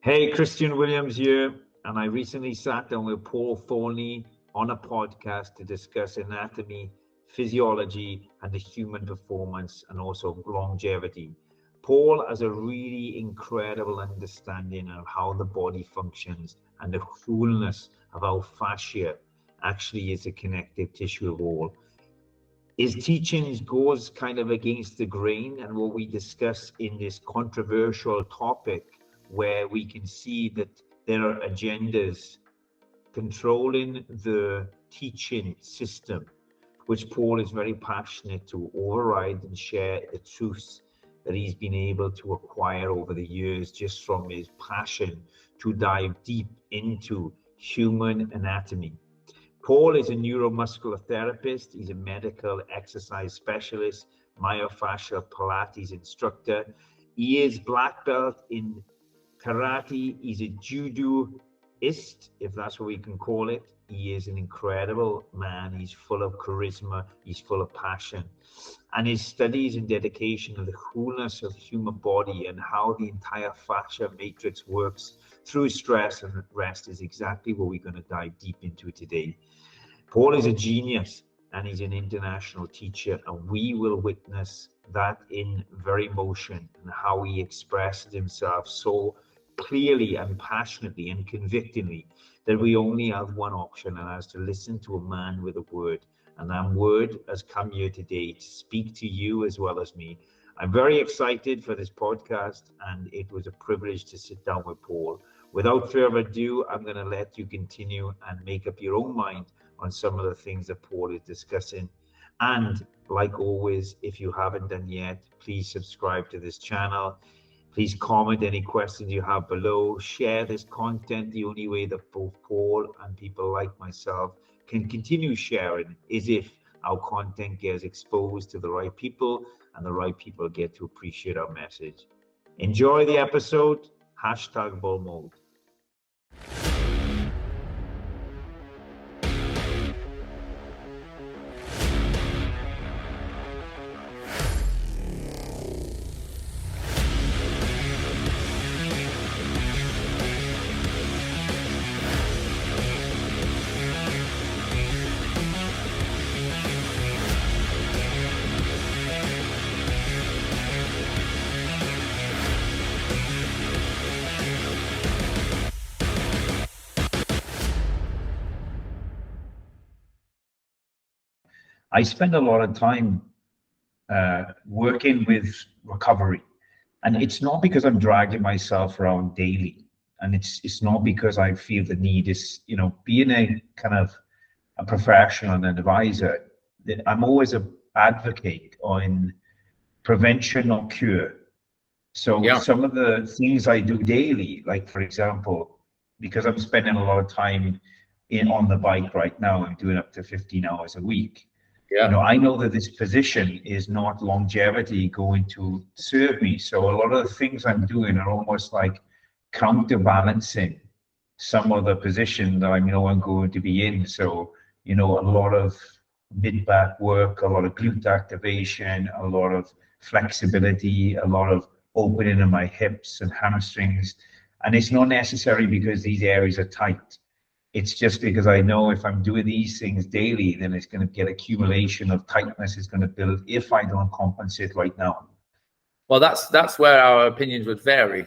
Hey, Christian Williams here, and I recently sat down with Paul Thornley on a podcast to discuss anatomy, physiology, and the human performance, and also longevity. Paul has a really incredible understanding of how the body functions and the coolness of how fascia actually is a connective tissue of all. His teachings goes kind of against the grain and what we discuss in this controversial topic, where we can see that there are agendas controlling the teaching system, which Paul is very passionate to override and share the truths that he's been able to acquire over the years just from his passion to dive deep into human anatomy. Paul is a neuromuscular therapist. He's a medical exercise specialist, myofascial Pilates instructor. He is black belt in karate. He's a judoist, if that's what we can call it. He is an incredible man. He's full of charisma. He's full of passion. And his studies and dedication of the coolness of the human body and how the entire fascia matrix works through stress and rest is exactly what we're going to dive deep into today. Paul is a genius and he's an international teacher, and we will witness that in very motion and how he expresses himself so clearly and passionately and convictingly that we only have one option, and that's to listen to a man with a word. And that word has come here today to speak to you as well as me. I'm very excited for this podcast, and it was a privilege to sit down with Paul. Without further ado, I'm going to let you continue and make up your own mind on some of the things that Paul is discussing. And like always, if you haven't done yet, please subscribe to this channel. Please comment any questions you have below. Share this content. The only way that both Paul and people like myself can continue sharing is if our content gets exposed to the right people and the right people get to appreciate our message. Enjoy the episode. #Bull Mode. I spend a lot of time working with recovery, and it's not because I'm dragging myself around daily, and it's not because I feel the need. Is being a kind of a professional and an advisor, that I'm always an advocate on prevention or cure. So some of the things I do daily, like for example, because I'm spending a lot of time on the bike right now, I'm doing up to 15 hours a week. I know that this position is not longevity going to serve me. So a lot of the things I'm doing are almost like counterbalancing some of the position that I know I'm going to be in. So, a lot of mid-back work, a lot of glute activation, a lot of flexibility, a lot of opening of my hips and hamstrings. And it's not necessarily because these areas are tight. It's just because I know if I'm doing these things daily, then it's going to get accumulation of tightness is going to build if I don't compensate right now. Well, that's where our opinions would vary,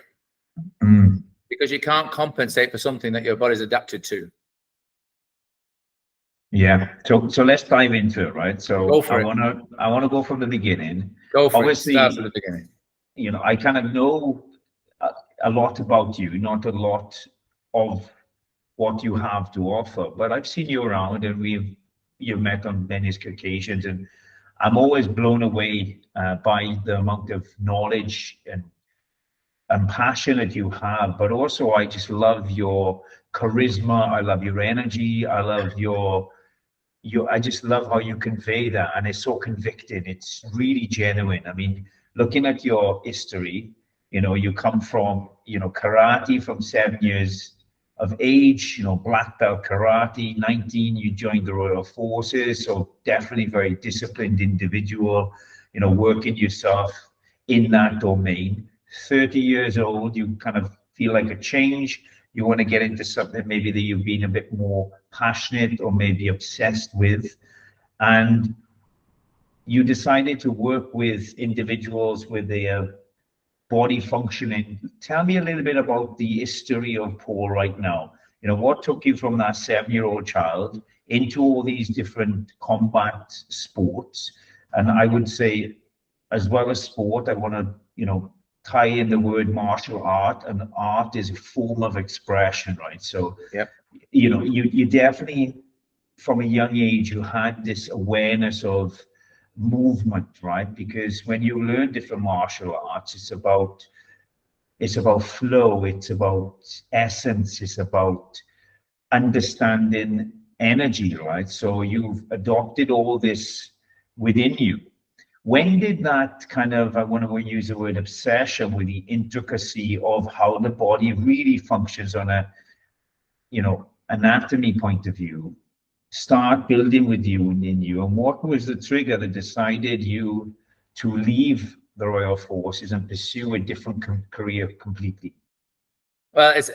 because you can't compensate for something that your body's adapted to. Yeah. So let's dive into it, right? So I want to go from the beginning. Go for it. Start from the beginning. I kind of know a lot about you, not a lot of what you have to offer, but I've seen you around, and you've met on many occasions, and I'm always blown away by the amount of knowledge and passion that you have. But also, I just love your charisma. I love your energy. I love I just love how you convey that, and it's so convicting. It's really genuine. I mean, looking at your history, you come from karate from 7 years of age, black belt karate. 19, you joined the Royal Forces, so definitely very disciplined individual, working yourself in that domain. 30 years old, you kind of feel like a change, you want to get into something maybe that you've been a bit more passionate or maybe obsessed with, and you decided to work with individuals with their body functioning. Tell me a little bit about the history of Paul right now. You know, what took you from that 7-year-old child into all these different combat sports? And I would say, as well as sport, I want to, you know, tie in the word martial art, and art is a form of expression, right? So, you know, you definitely, from a young age, you had this awareness of movement, right? Because when you learn different martial arts, it's about flow, it's about essence, it's about understanding energy, right? So you've adopted all this within you. When did that kind of, I want to use the word obsession with the intricacy of how the body really functions on a, you know, anatomy point of view, start building with you and in you? And what was the trigger that decided you to leave the Royal Forces and pursue a different career completely? Well, it's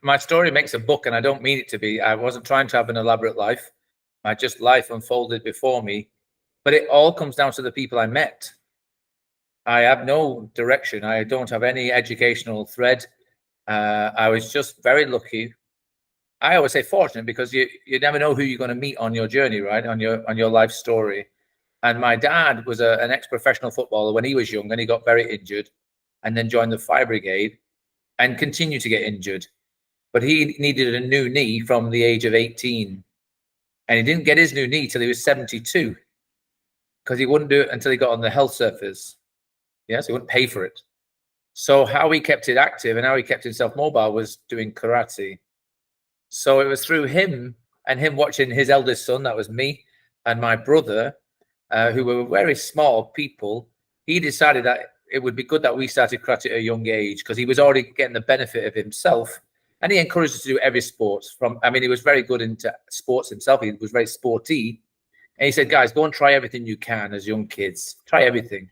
my story makes a book, and I don't mean it to be. I wasn't trying to have an elaborate life. Life unfolded before me, but it all comes down to the people I met. I have no direction. I don't have any educational thread. I was just very lucky. I always say fortunate, because you never know who you're going to meet on your journey, right? On your life story. And my dad was an ex-professional footballer when he was young, and he got very injured, and then joined the fire brigade and continued to get injured. But he needed a new knee from the age of 18. And he didn't get his new knee till he was 72, because he wouldn't do it until he got on the health service. Yes, he wouldn't pay for it. So how he kept it active and how he kept himself mobile was doing karate. So it was through him and him watching his eldest son, that was me, and my brother, who were very small people, he decided that it would be good that we started karate at a young age, because he was already getting the benefit of himself. And he encouraged us to do every sport. He was very good into sports himself. He was very sporty. And he said, guys, go and try everything you can as young kids. Try everything.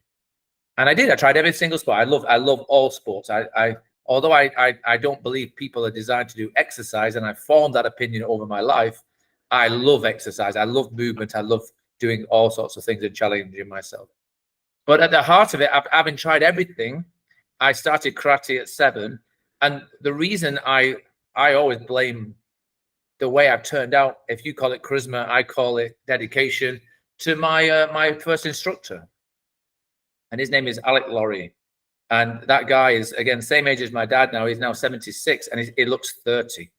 And I did. I tried every single sport. I love all sports. Although I don't believe people are designed to do exercise, and I formed that opinion over my life, I love exercise. I love movement. I love doing all sorts of things and challenging myself. But at the heart of it, having tried everything, I started karate at 7. And the reason I always blame the way I've turned out, if you call it charisma, I call it dedication, to my first instructor. And his name is Alec Laurie. And that guy is, again, same age as my dad now. He's now 76, and he looks 30.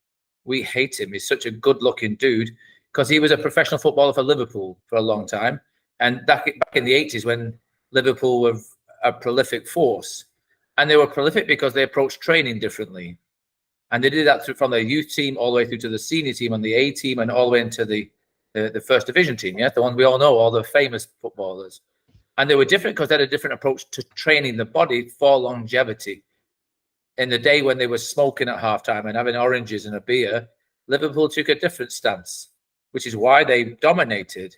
We hate him. He's such a good-looking dude, because he was a professional footballer for Liverpool for a long time. And back in the 80s, when Liverpool were a prolific force, and they were prolific because they approached training differently. And they did that from the youth team all the way through to the senior team and the A team, and all the way into the first division team, yeah, the one we all know, all the famous footballers. And they were different because they had a different approach to training the body for longevity. In the day when they were smoking at halftime and having oranges and a beer, Liverpool took a different stance, which is why they dominated.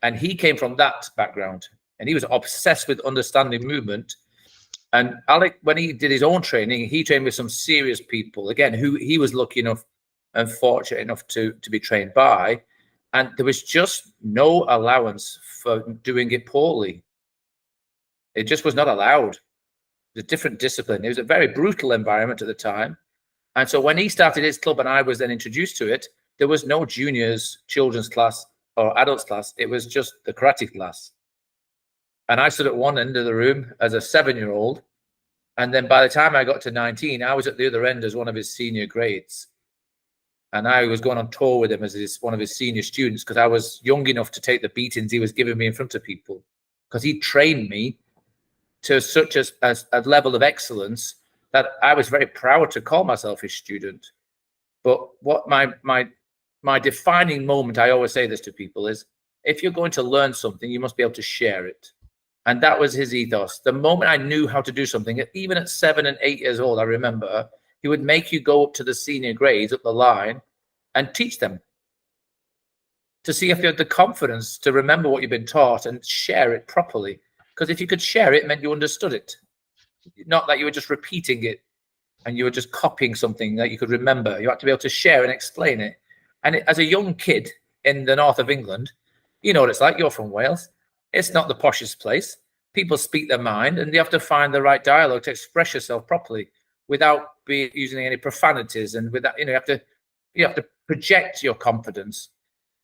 And he came from that background, and he was obsessed with understanding movement. And Alec, when he did his own training, he trained with some serious people, again, who he was lucky enough and fortunate enough to be trained by. And there was just no allowance for doing it poorly. It just was not allowed. It was a different discipline. It was a very brutal environment at the time. And so when he started his club and I was then introduced to it, there was no juniors, children's class or adults class. It was just the karate class. And I stood at one end of the room as a 7-year-old. And then by the time I got to 19, I was at the other end as one of his senior grades. And I was going on tour with him as one of his senior students, because I was young enough to take the beatings he was giving me in front of people, because he trained me to such a level of excellence that I was very proud to call myself his student. But what my defining moment, I always say this to people, is if you're going to learn something, you must be able to share it. And that was his ethos. The moment I knew how to do something, even at 7 and 8 years old, I remember he would make you go up to the senior grades up the line and teach them to see if you had the confidence to remember what you've been taught and share it properly. Because if you could share it, it meant you understood it, not that you were just repeating it and you were just copying something that you could remember. You had to be able to share and explain it. And as a young kid in the north of England, you know what it's like. You're from Wales. It's not the poshest place. People speak their mind, and you have to find the right dialogue to express yourself properly without using any profanities, and without, you have to project your confidence.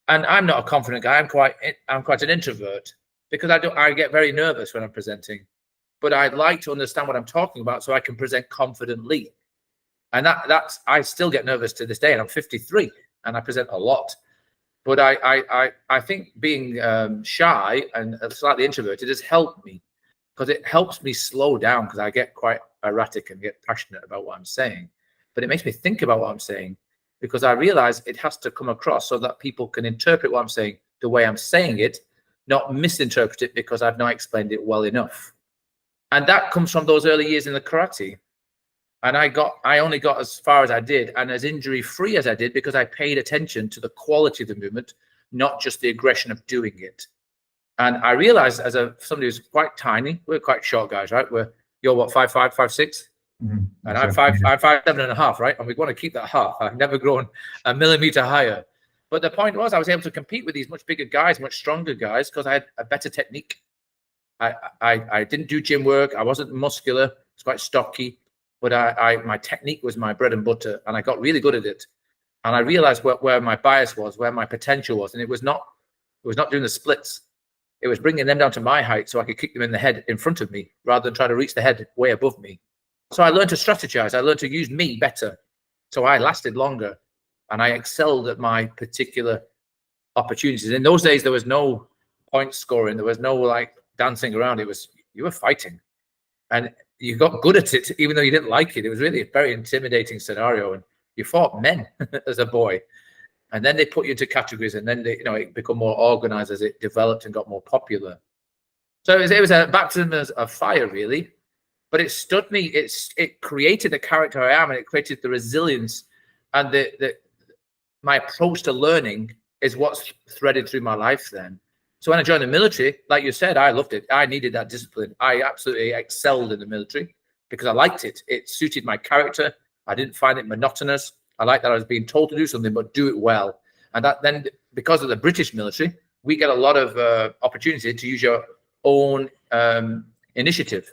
And I'm not a confident guy. I'm quite an introvert, because I get very nervous when I'm presenting. But I'd like to understand what I'm talking about so I can present confidently. And I still get nervous to this day, and I'm 53 and I present a lot. But I think being shy and slightly introverted has helped me, because it helps me slow down, because I get quite erratic and get passionate about what I'm saying. But it makes me think about what I'm saying, because I realize it has to come across so that people can interpret what I'm saying the way I'm saying it, not misinterpret it because I've not explained it well enough. And that comes from those early years in the karate. And I only got as far as I did, and as injury-free as I did, because I paid attention to the quality of the movement, not just the aggression of doing it. And I realized, as somebody who's quite tiny, we're quite short guys, right? You're what, 5'5", 5'6"? Mm-hmm. And I'm 5'7.5", right? And we want to keep that half. I've never grown a millimeter higher. But the point was, I was able to compete with these much bigger guys, much stronger guys, because I had a better technique. I didn't do gym work. I wasn't muscular. I was quite stocky. But my technique was my bread and butter, and I got really good at it. And I realized where my bias was, where my potential was. And it was not doing the splits. It was bringing them down to my height so I could kick them in the head in front of me, rather than trying to reach the head way above me. So I learned to strategize. I learned to use me better. So I lasted longer, and I excelled at my particular opportunities. In those days, there was no point scoring. There was no like dancing around. You were fighting, and you got good at it, even though you didn't like it. It was really a very intimidating scenario, and you fought men as a boy. And then they put you into categories, and then it became more organized as it developed and got more popular. So it was a baptism of fire, really. But it stood me. It created the character I am, and it created the resilience, and my approach to learning is what's threaded through my life then. So when I joined the military, like you said, I loved it. I needed that discipline. I absolutely excelled in the military because I liked it. It suited my character. I didn't find it monotonous. I liked that I was being told to do something, but do it well. And that then, because of the British military, we get a lot of opportunity to use your own initiative.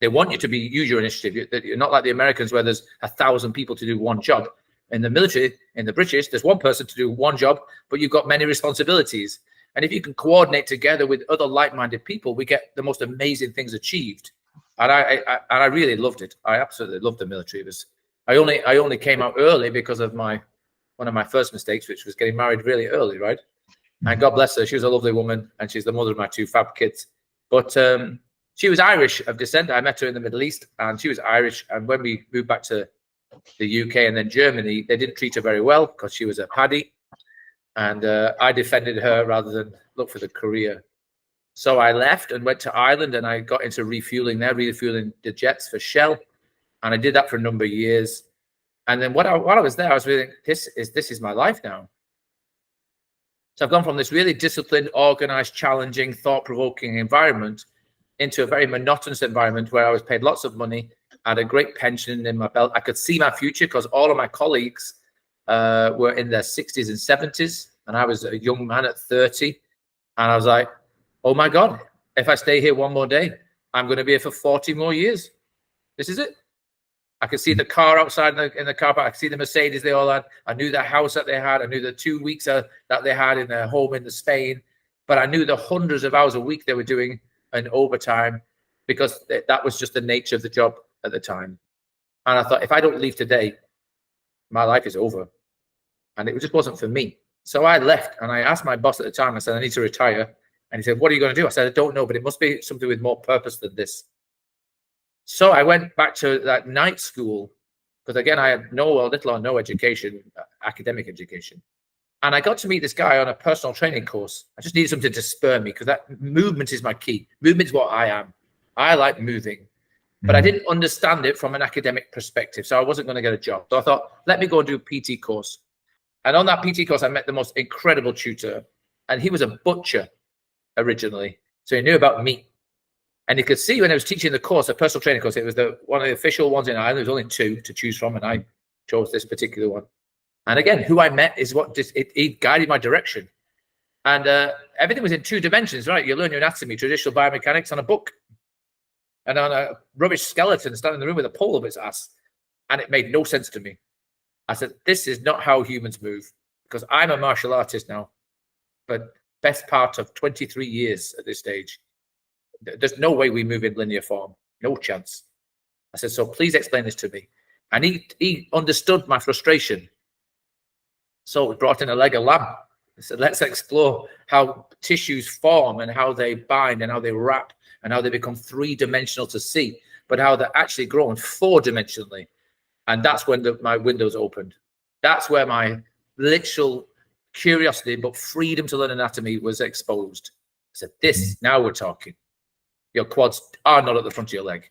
They want you to use your initiative. You're not like the Americans, where there's 1,000 people to do one job. In the military, in the British, there's one person to do one job, but you've got many responsibilities. And if you can coordinate together with other like-minded people, we get the most amazing things achieved. And I really loved it. I absolutely loved the military. I only came out early because of one of my first mistakes, which was getting married really early, right? And God bless her, she was a lovely woman, and she's the mother of my 2 fab kids. But she was Irish of descent. I met her in the Middle East, and she was Irish. And when we moved back to the UK and then Germany, they didn't treat her very well because she was a Paddy. And I defended her rather than look for the career. So I left and went to Ireland, and I got into refueling the jets for Shell. And I did that for a number of years. And then while I was there, I was really, this is my life now. So I've gone from this really disciplined, organized, challenging, thought-provoking environment into a very monotonous environment where I was paid lots of money. I had a great pension in my belt. I could see my future because all of my colleagues were in their 60s and 70s, and I was a young man at 30. And I was like, oh my God, if I stay here one more day, I'm going to be here for 40 more years. This is it. I could see the car outside in the car park. I could see the Mercedes they all had. I knew the house that they had. I knew the 2 weeks that they had in their home in Spain. But I knew the hundreds of hours a week they were doing in overtime, because that was just the nature of the job at the time. And I thought, if I don't leave today, my life is over. And it just wasn't for me. So I left, and I asked my boss at the time, I said, I need to retire. And he said, what are you going to do? I said, I don't know, but it must be something with more purpose than this. So I went back to that night school, because again, I had little or no education, academic education. And I got to meet this guy on a personal training course. I just needed something to spur me, because that movement is my key. Movement is what I am. I like moving. But I didn't understand it from an academic perspective, so I wasn't going to get a job. So I thought, let me go and do a PT course. And on that PT course, I met the most incredible tutor. And he was a butcher originally, so he knew about meat. And you could see when I was teaching the course, a personal training course, it was one of the official ones in Ireland. There was only 2 to choose from, and I chose this particular one. And again, who I met is what it guided my direction. And everything was in 2 dimensions, right? You learn your anatomy, traditional biomechanics on a book, and on a rubbish skeleton standing in the room with a pole up its ass. And it made no sense to me. I said, this is not how humans move, because I'm a martial artist now, but best part of 23 years at this stage. There's no way we move in linear form. No chance. I said, so please explain this to me. And he understood my frustration. So we brought in a leg of lamb. I said, let's explore how tissues form and how they bind and how they wrap and how they become 3-dimensional to see, but how they're actually growing 4-dimensionally. And that's when my windows opened. That's where my literal curiosity, but freedom to learn anatomy was exposed. I said, now we're talking. Your quads are not at the front of your leg.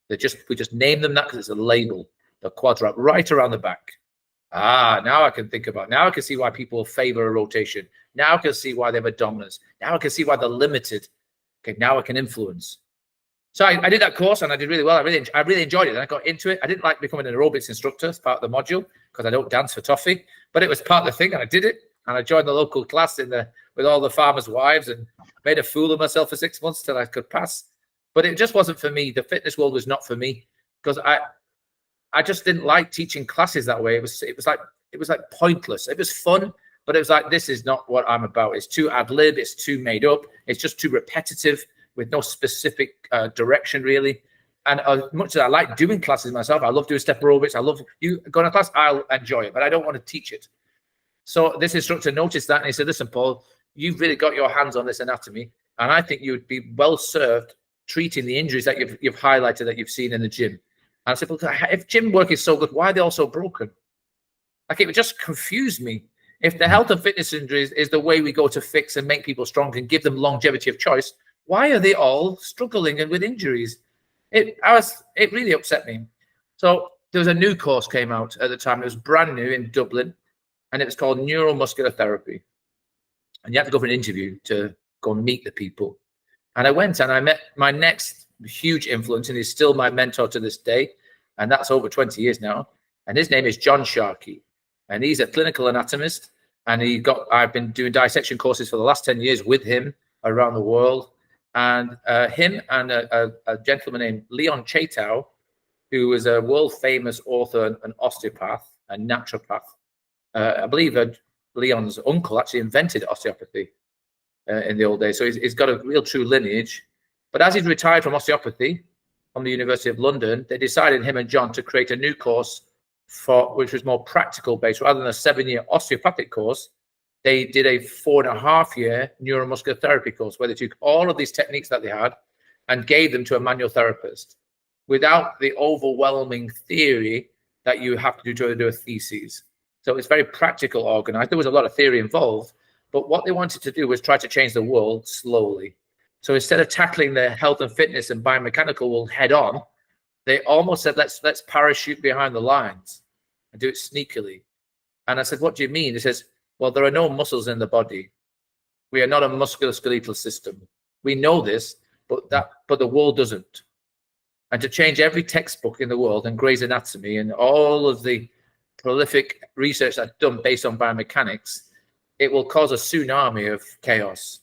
We just name them that because it's a label. The quads wrap right around the back. Now I can think about it. Now I can see why people favor a rotation. Now I can see why they have a dominance. Now I can see why they're limited. Okay, now I can influence. So I did that course and I did really well. I really enjoyed it. And I got into it. I didn't like becoming an aerobics instructor as part of the module because I don't dance for toffee, but it was part of the thing and I did it. And I joined the local class with all the farmers' wives and made a fool of myself for 6 months till I could pass. But it just wasn't for me. The fitness world was not for me because I just didn't like teaching classes that way. It was like pointless. It was fun, but it was like, this is not what I'm about. It's too ad lib. It's too made up. It's just too repetitive with no specific direction really. And as much as I like doing classes myself, I love doing step aerobics. I love you going to class. I'll enjoy it, but I don't want to teach it. So this instructor noticed that and he said, listen, Paul, you've really got your hands on this anatomy. And I think you would be well served treating the injuries that you've highlighted that you've seen in the gym. And I said, well, if gym work is so good, why are they all so broken? Like, it would just confuse me. If the health and fitness injuries is the way we go to fix and make people strong and give them longevity of choice, why are they all struggling and with injuries? It really upset me. So there was a new course came out at the time. It was brand new in Dublin, and it was called Neuromuscular Therapy. And you have to go for an interview to go and meet the people. And I went and I met my next huge influence, and he's still my mentor to this day. And that's over 20 years now. And his name is John Sharkey. And he's a clinical anatomist. And I've been doing dissection courses for the last 10 years with him around the world. And him and a gentleman named Leon Chaitow, who is a world famous author and osteopath and naturopath. I believe Leon's uncle actually invented osteopathy in the old days. So he's got a real true lineage. But as he's retired from osteopathy from the University of London, they decided, him and John, to create a new course which was more practical based. Rather than a 7-year osteopathic course, they did a 4.5-year neuromuscular therapy course where they took all of these techniques that they had and gave them to a manual therapist without the overwhelming theory that you have to do a thesis. So it's very practical, organized. There was a lot of theory involved, but what they wanted to do was try to change the world slowly. So instead of tackling the health and fitness and biomechanical world head on, they almost said, let's parachute behind the lines and do it sneakily. And I said, what do you mean? He says, well, there are no muscles in the body. We are not a musculoskeletal system. We know this, but the world doesn't. And to change every textbook in the world and Gray's Anatomy and all of the prolific research that's done based on biomechanics, it will cause a tsunami of chaos.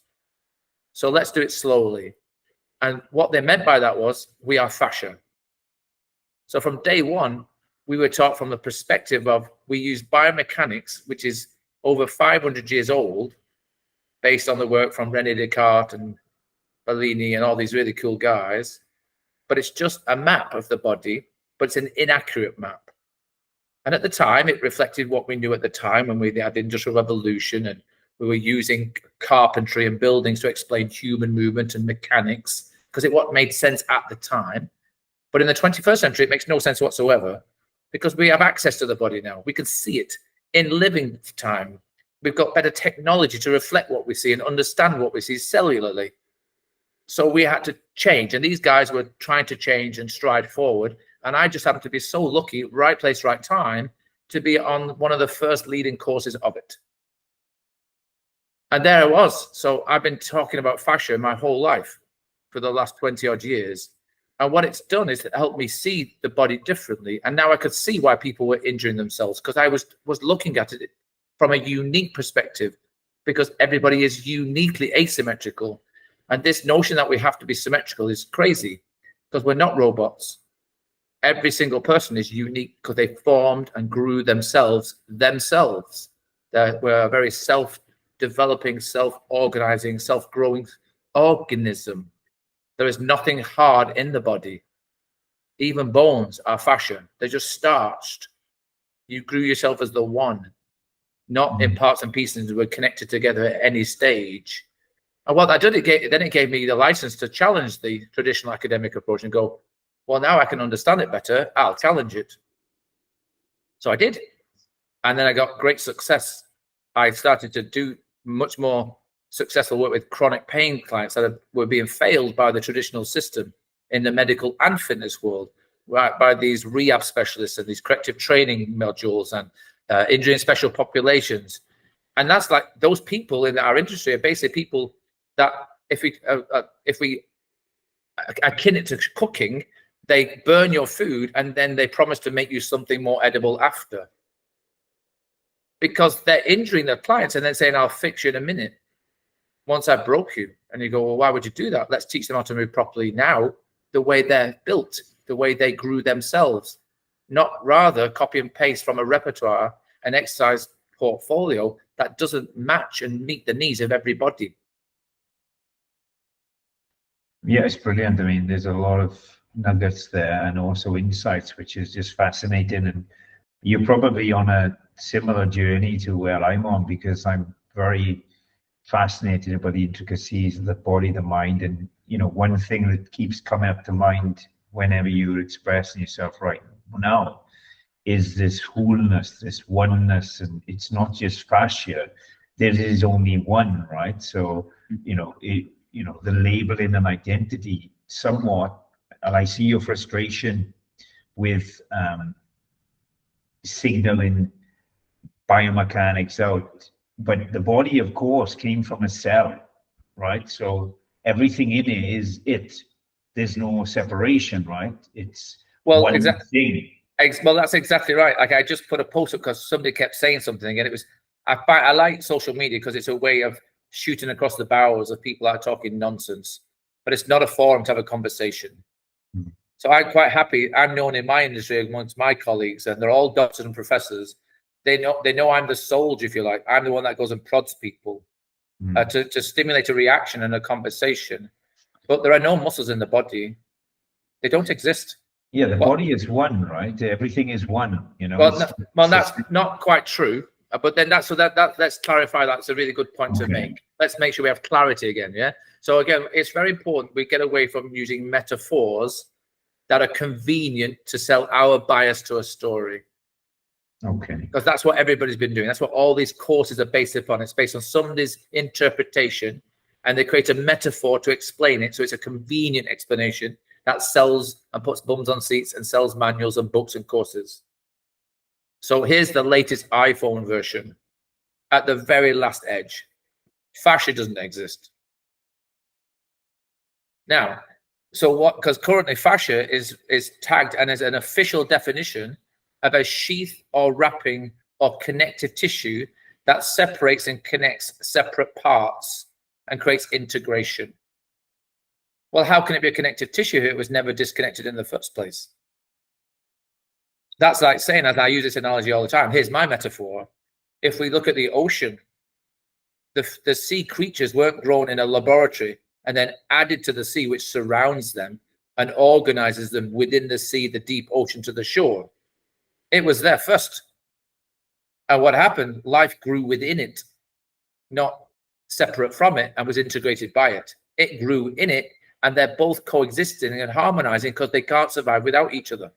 So let's do it slowly. And what they meant by that was, we are fascia. So from day one, we were taught from the perspective of, we use biomechanics, which is over 500 years old, based on the work from René Descartes and Bellini and all these really cool guys. But it's just a map of the body, but it's an inaccurate map. And at the time, it reflected what we knew at the time when we had the Industrial Revolution and we were using carpentry and buildings to explain human movement and mechanics, because it what made sense at the time. But in the 21st century, it makes no sense whatsoever, because we have access to the body now. We can see it in living time. We've got better technology to reflect what we see and understand what we see cellularly. So we had to change, and these guys were trying to change and stride forward. And I just happened to be so lucky, right place, right time, to be on one of the first leading courses of it. And there I was. So I've been talking about fascia my whole life. for the last 20 odd years. And what it's done is it helped me see the body differently. And now I could see why people were injuring themselves, because I was looking at it from a unique perspective, because everybody is uniquely asymmetrical. And this notion that we have to be symmetrical is crazy, because we're not robots. Every single person is unique because they formed and grew themselves. We're a very self-developing, self-organizing, self-growing organism. There is nothing hard in the body. Even bones are fascia. They're just starched. You grew yourself as the one, not in parts and pieces that were connected together at any stage. And what I did, it gave me the license to challenge the traditional academic approach and go, well, now I can understand it better. I'll challenge it. So I did. And then I got great success. I started to do much more successful work with chronic pain clients that were being failed by the traditional system in the medical and fitness world, right, by these rehab specialists and these corrective training modules and injury in special populations. And that's like, those people in our industry are basically people that if we akin it to cooking, they burn your food and then they promise to make you something more edible after, because they're injuring their clients and then saying, I'll fix you in a minute once I broke you. And you go, well, why would you do that? Let's teach them how to move properly now, the way they're built, the way they grew themselves, not rather copy and paste from a repertoire, an exercise portfolio that doesn't match and meet the needs of everybody. Yeah, it's brilliant. I mean, there's a lot of nuggets there and also insights, which is just fascinating. And you're probably on a similar journey to where I'm on, because I'm very fascinated about the intricacies of the body, the mind. And, you know, one thing that keeps coming up to mind whenever you're expressing yourself right now is this wholeness, this oneness. And it's not just fascia. There is only one, right? So, you know, the labeling and identity somewhat, and I see your frustration with signaling biomechanics out, but the body, of course, came from a cell, right? So everything in it is it. There's no separation, right? It's one thing. Well, that's exactly right. Like, I just put a post up because somebody kept saying something, and it was, I like social media because it's a way of shooting across the bows of people that are talking nonsense, but it's not a forum to have a conversation. So I'm quite happy. I'm known in my industry amongst my colleagues, and they're all doctors and professors. They know I'm the soldier, if you like. I'm the one that goes and prods people to stimulate a reaction and a conversation. But there are no muscles in the body. They don't exist. Yeah, the body is one, right? Everything is one, you know. Well, that's not quite true. But then let's clarify. That's a really good point to make. Let's make sure we have clarity again, yeah? So again, it's very important we get away from using metaphors that are convenient to sell our bias to a story. Okay. Because that's what everybody's been doing. That's what all these courses are based upon. It's based on somebody's interpretation, and they create a metaphor to explain it. So it's a convenient explanation that sells and puts bums on seats and sells manuals and books and courses. So here's the latest iPhone version at the very last edge. Fascia doesn't exist. Now, so what, because currently fascia is tagged and is an official definition of a sheath or wrapping or connective tissue that separates and connects separate parts and creates integration. Well, how can it be a connective tissue if it was never disconnected in the first place? That's like saying, as I use this analogy all the time, here's my metaphor. If we look at the ocean, the sea creatures weren't grown in a laboratory and then added to the sea, which surrounds them and organizes them within the sea, the deep ocean to the shore. It was there first. And what happened? Life grew within it, not separate from it, and was integrated by it. It grew in it, and they're both coexisting and harmonizing because they can't survive without each other.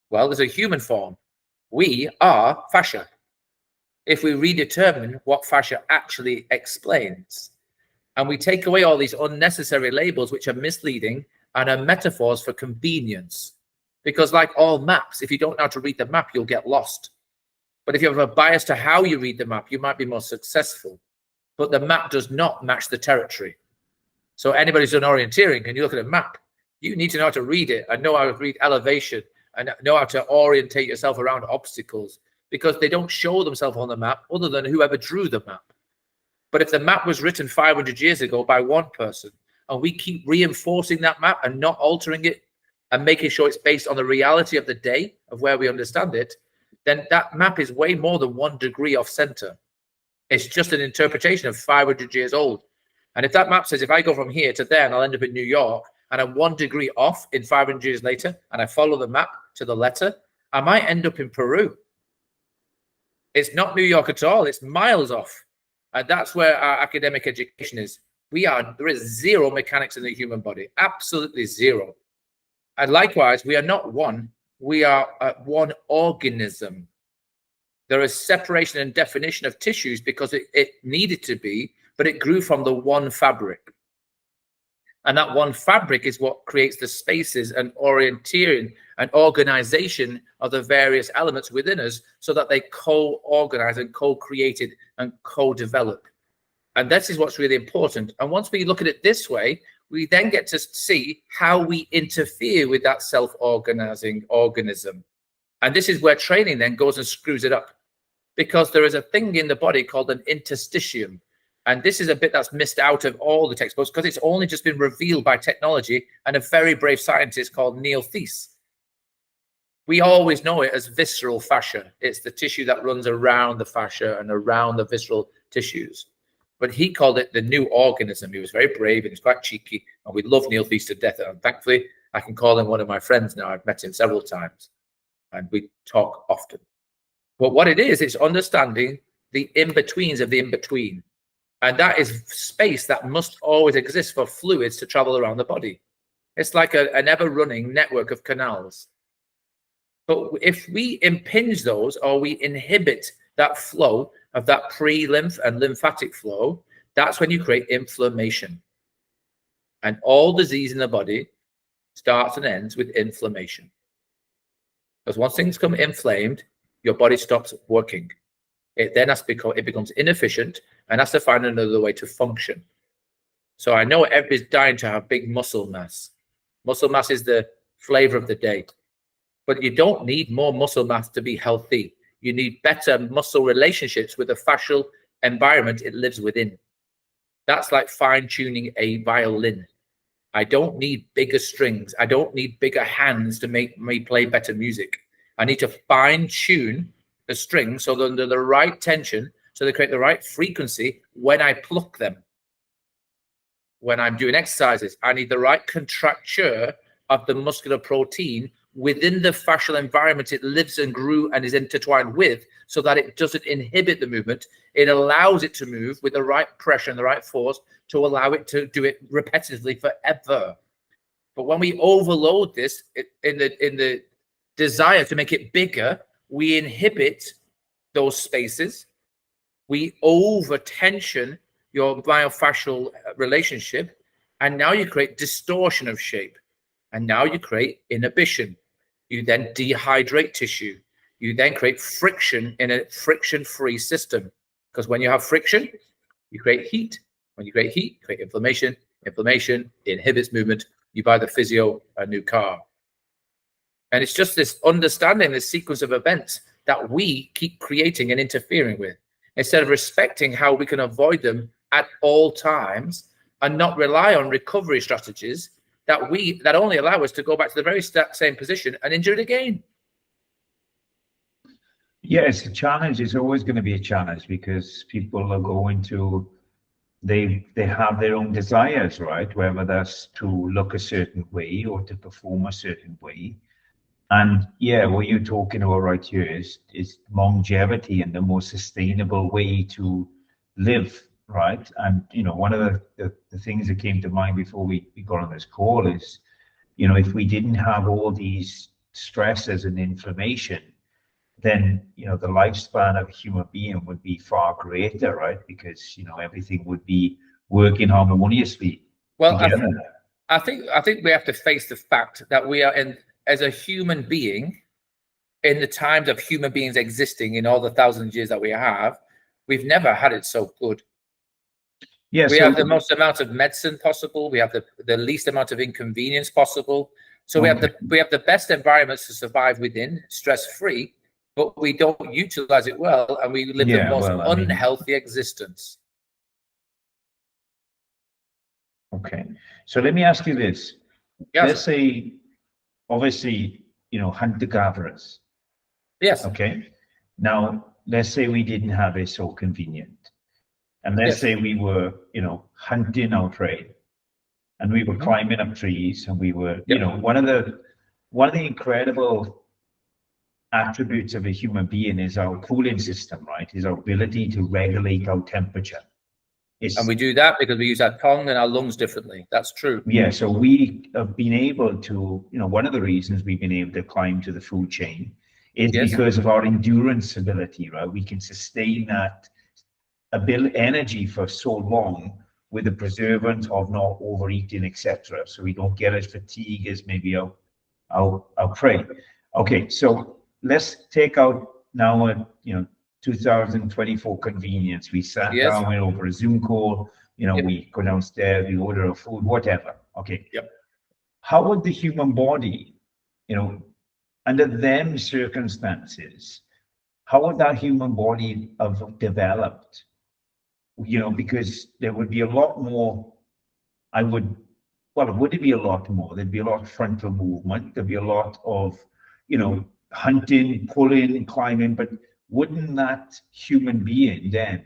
Well, there's a human form. We are fascia. If we redetermine what fascia actually explains, and we take away all these unnecessary labels which are misleading and are metaphors for convenience, because like all maps, if you don't know how to read the map, you'll get lost. But if you have a bias to how you read the map, you might be more successful. But the map does not match the territory. So anybody who's done orienteering, and you look at a map, you need to know how to read it and know how to read elevation and know how to orientate yourself around obstacles, because they don't show themselves on the map other than whoever drew the map. But if the map was written 500 years ago by one person, and we keep reinforcing that map and not altering it and making sure it's based on the reality of the day of where we understand it, then that map is way more than 1 degree off center. It's just an interpretation of 500 years old. And if that map says, if I go from here to there and I'll end up in New York, and I'm 1 degree off in 500 years later, and I follow the map to the letter, I might end up in Peru. It's not New York at all. It's miles off. And that's where our academic education is. There is zero mechanics in the human body, absolutely zero. And likewise, we are not one. We are one organism. There is separation and definition of tissues because it needed to be, but it grew from the one fabric. And that one fabric is what creates the spaces and orienteering and organization of the various elements within us so that they co-organize and co-created and co-develop. And this is what's really important. And once we look at it this way, we then get to see how we interfere with that self-organizing organism. And this is where training then goes and screws it up, because there is a thing in the body called an interstitium. And this is a bit that's missed out of all the textbooks because it's only just been revealed by technology and a very brave scientist called Neil Thies. We always know it as visceral fascia. It's the tissue that runs around the fascia and around the visceral tissues. But he called it the new organism. He was very brave and he's quite cheeky. And we love Neil Thies to death. And thankfully, I can call him one of my friends now. I've met him several times and we talk often. But what it is, it's understanding the in-betweens of the in-between. And that is space that must always exist for fluids to travel around the body. It's like an ever-running network of canals. But if we impinge those or we inhibit that flow of that pre-lymph and lymphatic flow, that's when you create inflammation. And all disease in the body starts and ends with inflammation. Because once things become inflamed, your body stops working. It then it becomes inefficient and has to find another way to function. So I know everybody's dying to have big muscle mass. Muscle mass is the flavor of the day. But you don't need more muscle mass to be healthy. You need better muscle relationships with the fascial environment it lives within. That's like fine-tuning a violin. I don't need bigger strings. I don't need bigger hands to make me play better music. I need to fine-tune the strings so they're under the right tension, so they create the right frequency when I pluck them. When I'm doing exercises, I need the right contracture of the muscular protein within the fascial environment it lives and grew and is intertwined with, so that it doesn't inhibit the movement. It allows it to move with the right pressure and the right force to allow it to do it repetitively forever. But when we overload this in the desire to make it bigger, we inhibit those spaces. We over-tension your myofascial relationship, and now you create distortion of shape. And now you create inhibition. You then dehydrate tissue. You then create friction in a friction-free system. Because when you have friction, you create heat. When you create heat, you create inflammation. Inflammation inhibits movement. You buy the physio a new car. And it's just this understanding, this sequence of events that we keep creating and interfering with, instead of respecting how we can avoid them at all times and not rely on recovery strategies that only allow us to go back to the very same position and injure it again. Yeah, it's a challenge. It's always going to be a challenge because people are going to, they have their own desires, right? Whether that's to look a certain way or to perform a certain way. And yeah, what you're talking about right here is longevity and the more sustainable way to live, right? And one of the things that came to mind before we got on this call is, if we didn't have all these stresses and inflammation, then the lifespan of a human being would be far greater, right? Because everything would be working harmoniously together. I think we have to face the fact that we are as a human being, in the times of human beings existing in all the thousands of years that we have, we've never had it so good. Yeah, We so have the most amount of medicine possible. We have the least amount of inconvenience possible. So we have the best environments to survive within, stress-free, but we don't utilize it well, and we live the most unhealthy existence. Okay, so let me ask you this. Yes. Let's say, obviously, hunter-gatherers. Yes. Okay. Now, let's say we didn't have it so convenient. And let's say we were, hunting our prey, and we were climbing up trees, and we were, one of the incredible attributes of a human being is our cooling system, right? Is our ability to regulate our temperature. And we do that because we use our tongue and our lungs differently. That's true. Yeah, so we have been able to, one of the reasons we've been able to climb to the food chain is because of our endurance ability, right? We can sustain that energy for so long with the preservance of not overeating, etc. So we don't get as fatigued as maybe our prey. Okay, so let's take out now a 2024 convenience. We sat down, went over a Zoom call, we go downstairs, we order a food, whatever. Okay. Yep. How would the human body, under them circumstances, how would that human body have developed? Because there would be a lot more, would it be a lot more? There'd be a lot of frontal movement. There'd be a lot of, hunting, pulling, climbing, but wouldn't that human being then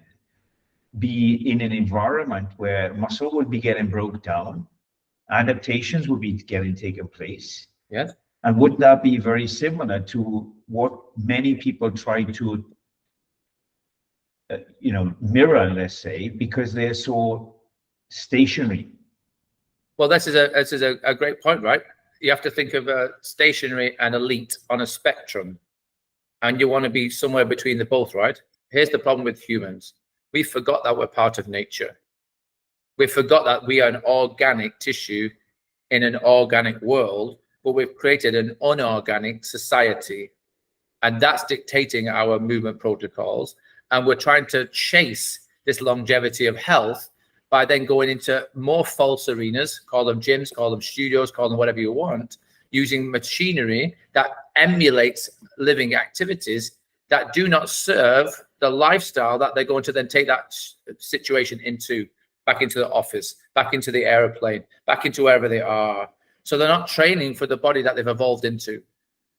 be in an environment where muscle would be getting broke down, adaptations would be taking place? Yes. And would that be very similar to what many people try to mirror, let's say, because they're so stationary? Well, this is a great point, right? You have to think of stationary and elite on a spectrum, and you want to be somewhere between the both, right? Here's the problem with humans. We forgot that we're part of nature. We forgot that we are an organic tissue in an organic world, but we've created an unorganic society, and that's dictating our movement protocols. And we're trying to chase this longevity of health by then going into more false arenas, call them gyms, call them studios, call them whatever you want, using machinery that emulates living activities that do not serve the lifestyle that they're going to then take that situation into, back into the office, back into the airplane, back into wherever they are. So they're not training for the body that they've evolved into.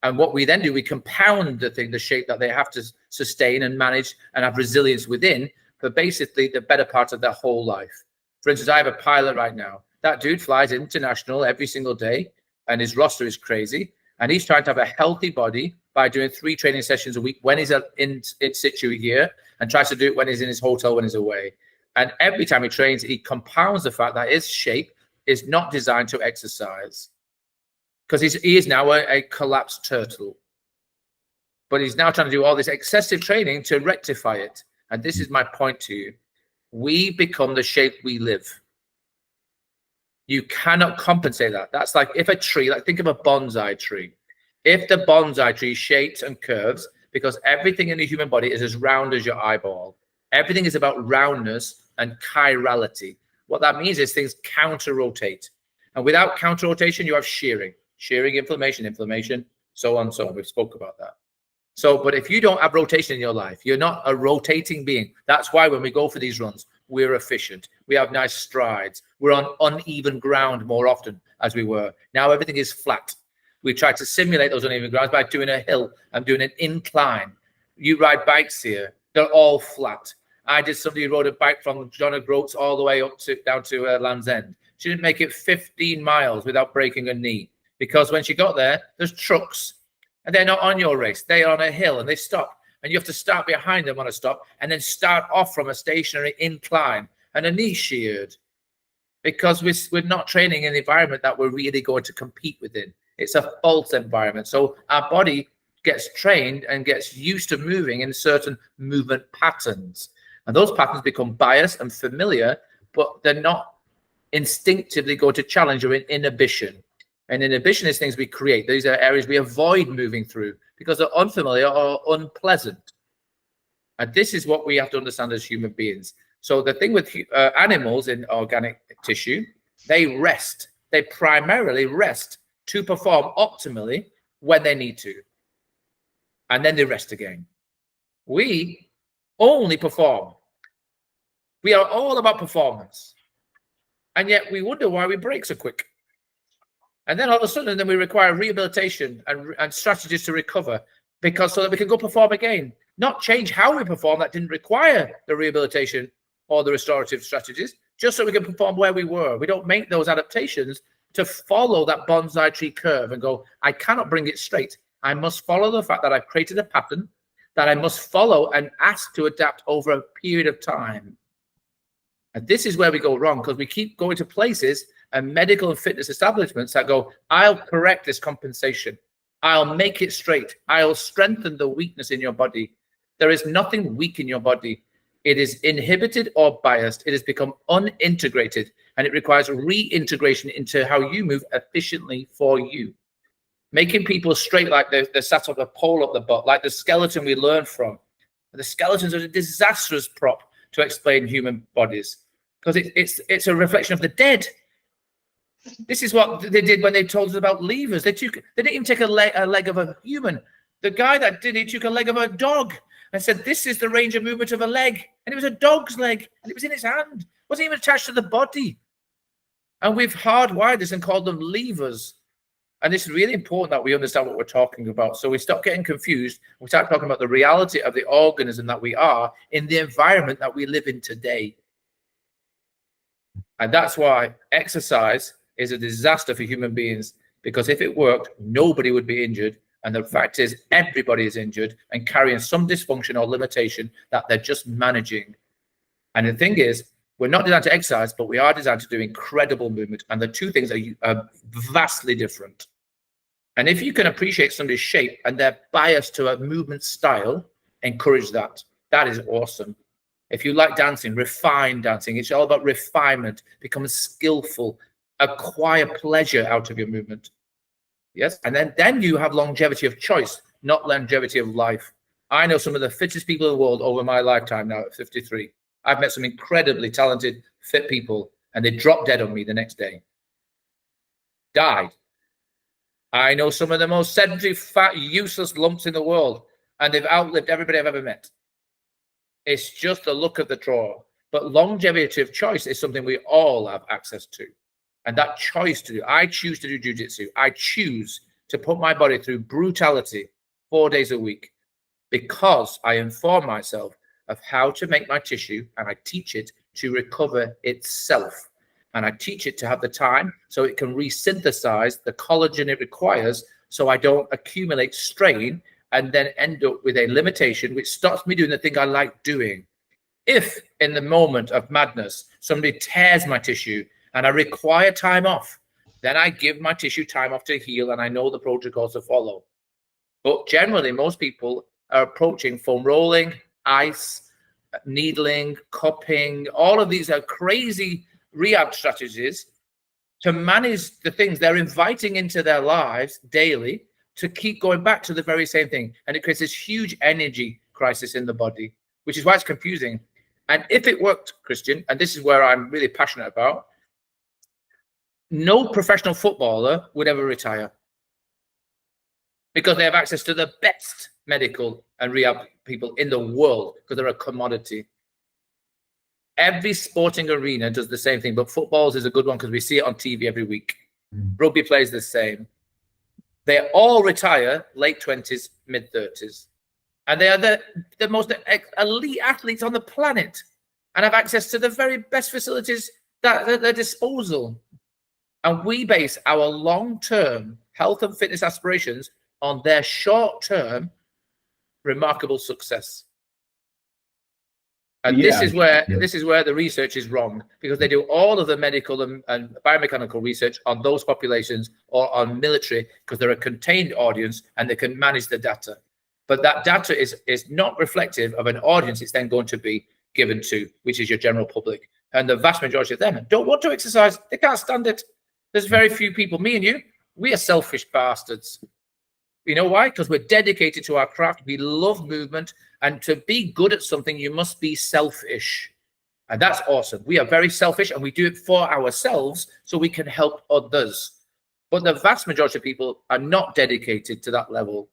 And what we then do, we compound the shape that they have to sustain and manage and have resilience within for basically the better part of their whole life. For instance, I have a pilot right now. That dude flies international every single day, and his roster is crazy. And he's trying to have a healthy body by doing 3 training sessions a week when he's in situ here, and tries to do it when he's in his hotel, when he's away. And every time he trains, he compounds the fact that his shape is not designed to exercise, because he is now a collapsed turtle. But he's now trying to do all this excessive training to rectify it. And this is my point to you. We become the shape we live. You cannot compensate that. That's like if a tree, like think of a bonsai tree. If the bonsai tree shapes and curves, because everything in the human body is as round as your eyeball. Everything is about roundness and chirality. What that means is things counter-rotate. And without counter-rotation, you have shearing. Shearing, inflammation, so on, so on. We've spoke about that. So, but if you don't have rotation in your life, you're not a rotating being. That's why when we go for these runs, we're efficient. We have nice strides. We're on uneven ground more often as we were. Now everything is flat. We try to simulate those uneven grounds by doing a hill. I'm doing an incline. You ride bikes here. They're all flat. I did somebody who rode a bike from John O'Groats all the way up to down to Land's End. She didn't make it 15 miles without breaking a knee, because when she got there, there's trucks. And they're not on your race. They're on a hill and they stop. And you have to start behind them on a stop and then start off from a stationary incline and a knee sheared, because we're not training in the environment that we're really going to compete within. It's a false environment. So our body gets trained and gets used to moving in certain movement patterns. And those patterns become biased and familiar, but they're not instinctively going to challenge your inhibition. And inhibition is things we create. These are areas we avoid moving through because they're unfamiliar or unpleasant. And this is what we have to understand as human beings. So the thing with animals in organic tissue, they rest. They primarily rest to perform optimally when they need to. And then they rest again. We only perform. We are all about performance. And yet we wonder why we break so quick. And then all of a sudden, then we require rehabilitation and strategies to recover, because so that we can go perform again. Not change how we perform. That didn't require the rehabilitation or the restorative strategies, just so we can perform where we were. We don't make those adaptations to follow that bonsai tree curve and go, I cannot bring it straight. I must follow the fact that I've created a pattern that I must follow and ask to adapt over a period of time. And this is where we go wrong, because we keep going to places and medical and fitness establishments that go, I'll correct this compensation. I'll make it straight. I'll strengthen the weakness in your body. There is nothing weak in your body. It is inhibited or biased. It has become unintegrated, and it requires reintegration into how you move efficiently for you. Making people straight like they're sat on a pole up the butt, like the skeleton we learned from. The skeletons are a disastrous prop to explain human bodies, because it's a reflection of the dead. This is what they did when they told us about levers. They didn't even take a leg of a human. The guy that did it took a leg of a dog and said, this is the range of movement of a leg. And it was a dog's leg, and it was in his hand. It wasn't even attached to the body. And we've hardwired this and called them levers. And it's really important that we understand what we're talking about. So we stop getting confused. We start talking about the reality of the organism that we are in the environment that we live in today. And that's why exercise is a disaster for human beings, because if it worked, nobody would be injured. And the fact is, everybody is injured and carrying some dysfunction or limitation that they're just managing. And the thing is, we're not designed to exercise, but we are designed to do incredible movement. And the two things are vastly different. And if you can appreciate somebody's shape and they're biased to a movement style, encourage that. That is awesome. If you like dancing, refine dancing. It's all about refinement, become skillful, acquire pleasure out of your movement. Yes. And then you have longevity of choice, not longevity of life. I know some of the fittest people in the world over my lifetime now at 53. I've met some incredibly talented, fit people, and they dropped dead on me the next day. Died. I know some of the most sedentary, fat, useless lumps in the world, and they've outlived everybody I've ever met. It's just the look of the draw. But longevity of choice is something we all have access to. And that choice to do, I choose to do jiu-jitsu. I choose to put my body through brutality 4 days a week, because I inform myself of how to make my tissue, and I teach it to recover itself. And I teach it to have the time so it can resynthesize the collagen it requires, so I don't accumulate strain and then end up with a limitation which stops me doing the thing I like doing. If in the moment of madness, somebody tears my tissue and I require time off, then I give my tissue time off to heal, and I know the protocols to follow. But generally, most people are approaching foam rolling, ice, needling, cupping. All of these are crazy rehab strategies to manage the things they're inviting into their lives daily to keep going back to the very same thing. And it creates this huge energy crisis in the body, which is why it's confusing. And if it worked, Christian, and this is where I'm really passionate about, no professional footballer would ever retire, because they have access to the best medical and rehab people in the world, because they're a commodity. Every sporting arena does the same thing, but footballs is a good one because we see it on TV every week. Rugby plays the same. They all retire late 20s, mid 30s. And they are the most elite athletes on the planet and have access to the very best facilities at their disposal. And we base our long-term health and fitness aspirations on their short-term remarkable success. And this is where the research is wrong, because they do all of the medical and biomechanical research on those populations or on military, because they're a contained audience and they can manage the data. But that data is not reflective of an audience it's then going to be given to, which is your general public. And the vast majority of them don't want to exercise. They can't stand it. There's very few people, me and you, we are selfish bastards. You know why? Because we're dedicated to our craft. We love movement. And to be good at something, you must be selfish. And that's awesome. We are very selfish and we do it for ourselves so we can help others. But the vast majority of people are not dedicated to that level.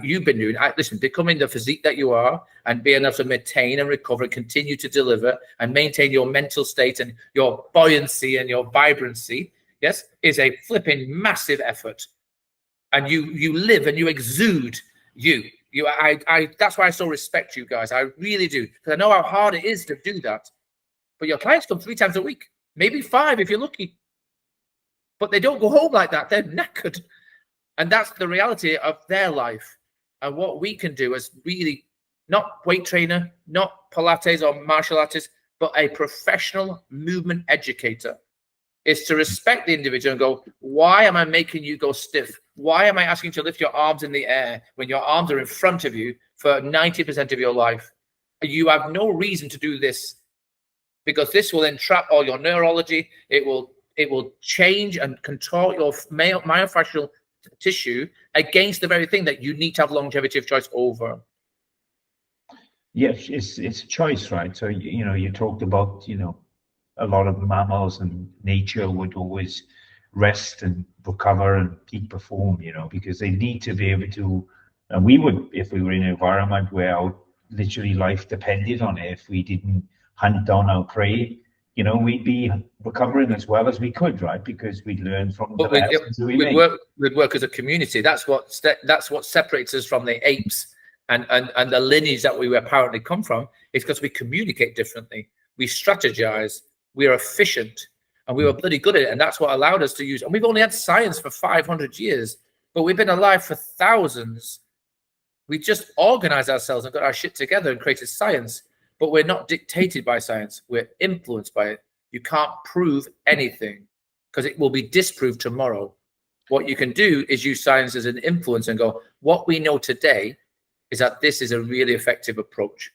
You've been doing, listen, becoming the physique that you are and being able to maintain and recover and continue to deliver and maintain your mental state and your buoyancy and your vibrancy, yes, is a flipping massive effort. And you live and you exude you. That's why I so respect you guys. I really do. Because I know how hard it is to do that. But your clients come 3 times a week, maybe 5 if you're lucky. But they don't go home like that. They're knackered. And that's the reality of their life. And what we can do is really not weight trainer, not Pilates or martial artist, but a professional movement educator is to respect the individual and go, why am I making you go stiff? Why am I asking you to lift your arms in the air when your arms are in front of you for 90% of your life? You have no reason to do this, because this will entrap all your neurology. It will change and contort your myofascial tissue against the very thing that you need to have longevity of choice over. Yes, it's a choice, right? So, you talked about, a lot of mammals and nature would always rest and recover and peak perform, because they need to be able to, and we would, if we were in an environment where our literally life depended on it, if we didn't hunt down our prey, we'd be recovering as well as we could, right? Because we'd learn from the lessons we'd work as a community. That's what separates us from the apes and the lineage that we apparently come from, is because we communicate differently. We strategize. We are efficient, and we were bloody good at it. And that's what allowed us to use. And we've only had science for 500 years, but we've been alive for thousands. We just organized ourselves and got our shit together and created science. But we're not dictated by science. We're influenced by it. You can't prove anything because it will be disproved tomorrow. What you can do is use science as an influence and go, what we know today is that this is a really effective approach.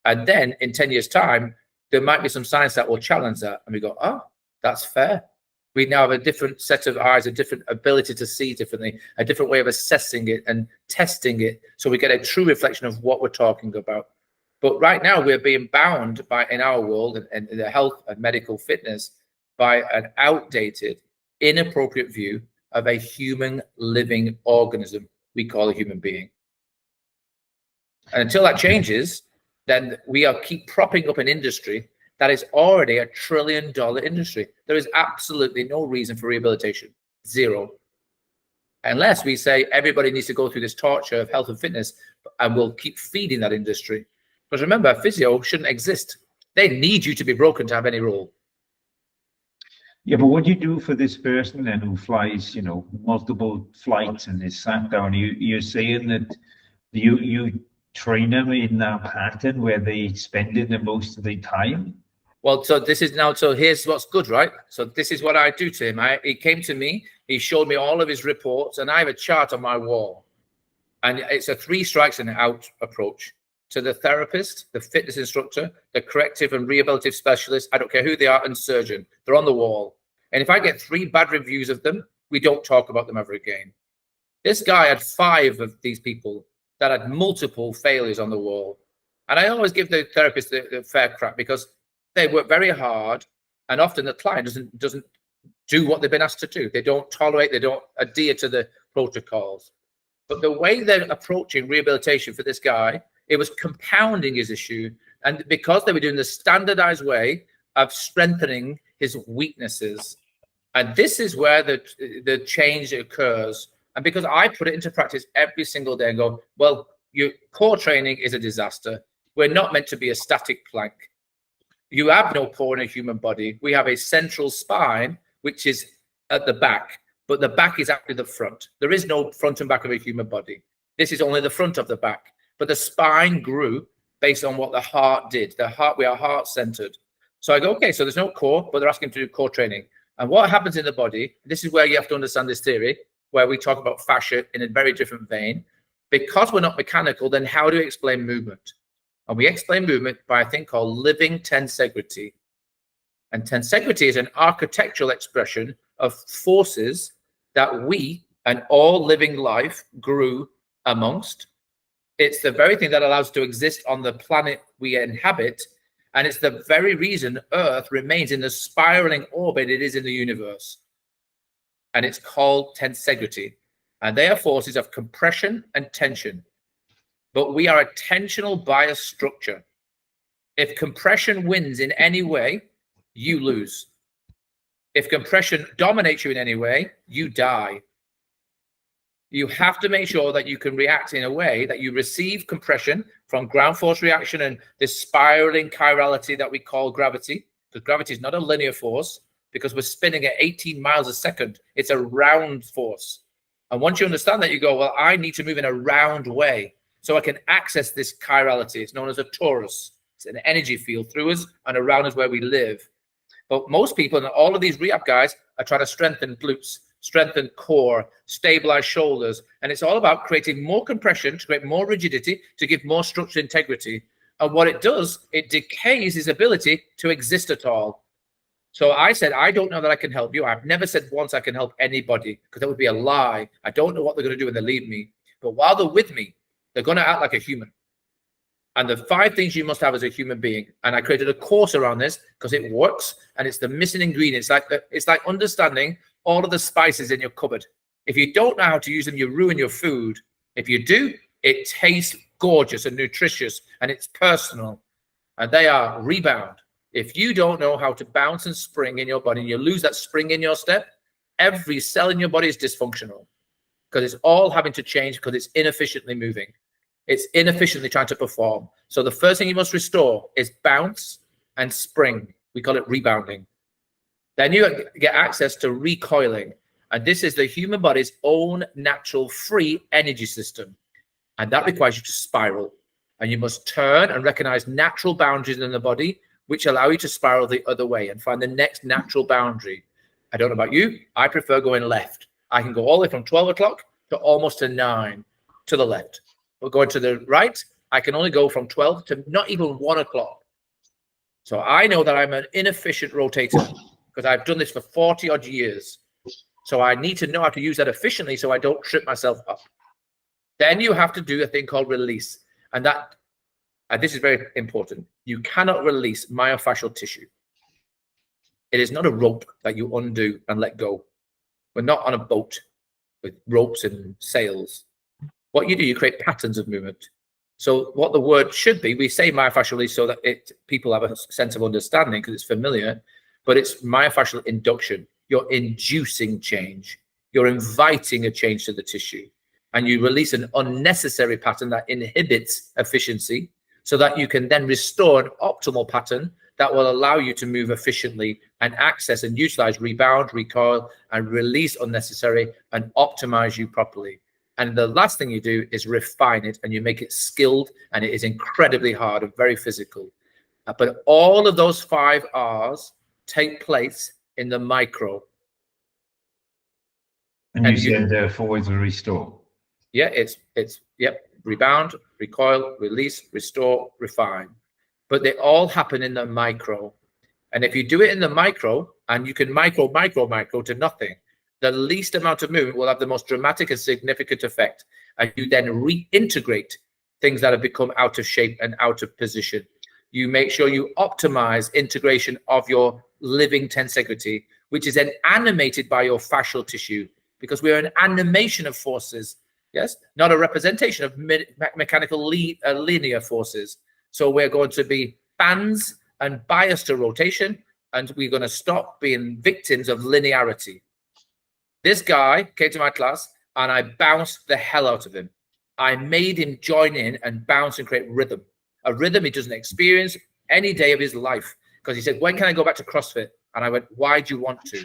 And then in 10 years' time, there might be some science that will challenge that. And we go, oh, that's fair. We now have a different set of eyes, a different ability to see differently, a different way of assessing it and testing it. So we get a true reflection of what we're talking about. But right now we're being bound by, in our world and the health and medical fitness, by an outdated, inappropriate view of a human living organism we call a human being. And until that changes, then we are keep propping up an industry that is already $1 trillion industry. There is absolutely no reason for rehabilitation. Zero. Unless we say everybody needs to go through this torture of health and fitness, and we'll keep feeding that industry. Because remember, physio shouldn't exist. They need you to be broken to have any role. Yeah, but what do you do for this person then who flies, multiple flights and is sat down? You're saying that you train them in that pattern where they spend it the most of their time? Well, so here's what's good, right? So this is what I do to him. He came to me, he showed me all of his reports, and I have a chart on my wall. And it's a 3 strikes and out approach. To the therapist, the fitness instructor, the corrective and rehabilitative specialist, I don't care who they are, and surgeon, they're on the wall. And if I get 3 bad reviews of them, we don't talk about them ever again. This guy had 5 of these people that had multiple failures on the wall. And I always give the therapist the fair crap, because they work very hard, and often the client doesn't do what they've been asked to do. They don't tolerate, they don't adhere to the protocols. But the way they're approaching rehabilitation for this guy, it was compounding his issue. And because they were doing the standardized way of strengthening his weaknesses. And this is where the change occurs. And because I put it into practice every single day and go, well, your core training is a disaster. We're not meant to be a static plank. You have no core in a human body. We have a central spine, which is at the back, but the back is actually the front. There is no front and back of a human body. This is only the front of the back. But the spine grew based on what the heart did. We are heart-centered. So I go, okay, so there's no core, but they're asking to do core training. And what happens in the body, this is where you have to understand this theory, where we talk about fascia in a very different vein. Because we're not mechanical, then how do we explain movement? And we explain movement by a thing called living tensegrity. And tensegrity is an architectural expression of forces that we and all living life grew amongst. It's the very thing that allows us to exist on the planet we inhabit. And it's the very reason Earth remains in the spiraling orbit it is in the universe. And it's called tensegrity. And they are forces of compression and tension. But we are a tensional bias structure. If compression wins in any way, you lose. If compression dominates you in any way, you die. You have to make sure that you can react in a way that you receive compression from ground force reaction and this spiraling chirality that we call gravity, because gravity is not a linear force, because we're spinning at 18 miles a second. It's a round force. And once you understand that, you go, well, I need to move in a round way so I can access this chirality. It's known as a torus. It's an energy field through us and around us where we live. But most people and all of these rehab guys are trying to strengthen glutes, strengthen core, stabilize shoulders. And it's all about creating more compression to create more rigidity, to give more structural integrity. And what it does, it decays his ability to exist at all. So I said, I don't know that I can help you. I've never said once I can help anybody, because that would be a lie. I don't know what they're going to do when they leave me. But while they're with me, they're going to act like a human. And the 5 things you must have as a human being. And I created a course around this because it works. And it's the missing ingredient. It's like understanding all of the spices in your cupboard. If you don't know how to use them, you ruin your food. If you do, it tastes gorgeous and nutritious, and it's personal. And they are rebound. If you don't know how to bounce and spring in your body, and you lose that spring in your step, every cell in your body is dysfunctional, because it's all having to change because it's inefficiently moving. It's inefficiently trying to perform. So the first thing you must restore is bounce and spring. We call it rebounding. Then you get access to recoiling. And this is the human body's own natural free energy system. And that requires you to spiral. And you must turn and recognize natural boundaries in the body, which allow you to spiral the other way and find the next natural boundary. I don't know about you. I prefer going left. I can go all the way from 12 o'clock to almost to 9 to the left. But going to the right, I can only go from 12 to not even 1 o'clock. So I know that I'm an inefficient rotator because I've done this for 40 odd years. So I need to know how to use that efficiently so I don't trip myself up. Then you have to do a thing called release. And this is very important. You cannot release myofascial tissue. It is not a rope that you undo and let go. We're not on a boat with ropes and sails. What you do, you create patterns of movement. So what the word should be, we say myofascial release so that people have a sense of understanding because it's familiar, but it's myofascial induction. You're inducing change. You're inviting a change to the tissue. And you release an unnecessary pattern that inhibits efficiency so that you can then restore an optimal pattern that will allow you to move efficiently and access and utilize rebound, recoil, and release unnecessary and optimize you properly. And the last thing you do is refine it and you make it skilled, and it is incredibly hard and very physical. But all of those 5 R's take place in the micro. And you said forwards will restore. Yeah, it's rebound, recoil, release, restore, refine. But they all happen in the micro. And if you do it in the micro, and you can micro to nothing, the least amount of movement will have the most dramatic and significant effect. And you then reintegrate things that have become out of shape and out of position. You make sure you optimize integration of your living tensegrity, which is then animated by your fascial tissue, because we're an animation of forces, yes, not a representation of mechanical linear forces. So we're going to be fans and biased to rotation, and we're going to stop being victims of linearity. This guy came to my class and I bounced the hell out of him. I made him join in and bounce and create rhythm, a rhythm he doesn't experience any day of his life. Because he said, when can I go back to CrossFit? And I went, why do you want to?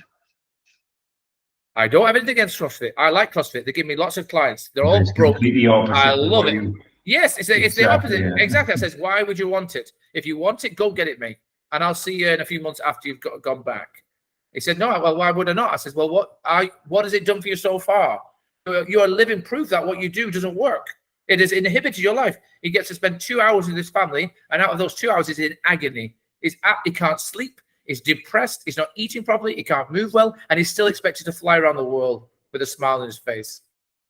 I don't have anything against CrossFit. I like CrossFit. They give me lots of clients. They're all broke. I love it. Yes, it's the opposite. Yeah. Exactly. I says, why would you want it? If you want it, go get it, mate. And I'll see you in a few months after you've gone back. He said, no, well, why would I not? I said, well, what has it done for you so far? You're living proof that what you do doesn't work. It has inhibited your life. He gets to spend 2 hours with his family, and out of those 2 hours, he's in agony. He can't sleep. He's depressed. He's not eating properly. He can't move well, and he's still expected to fly around the world with a smile on his face.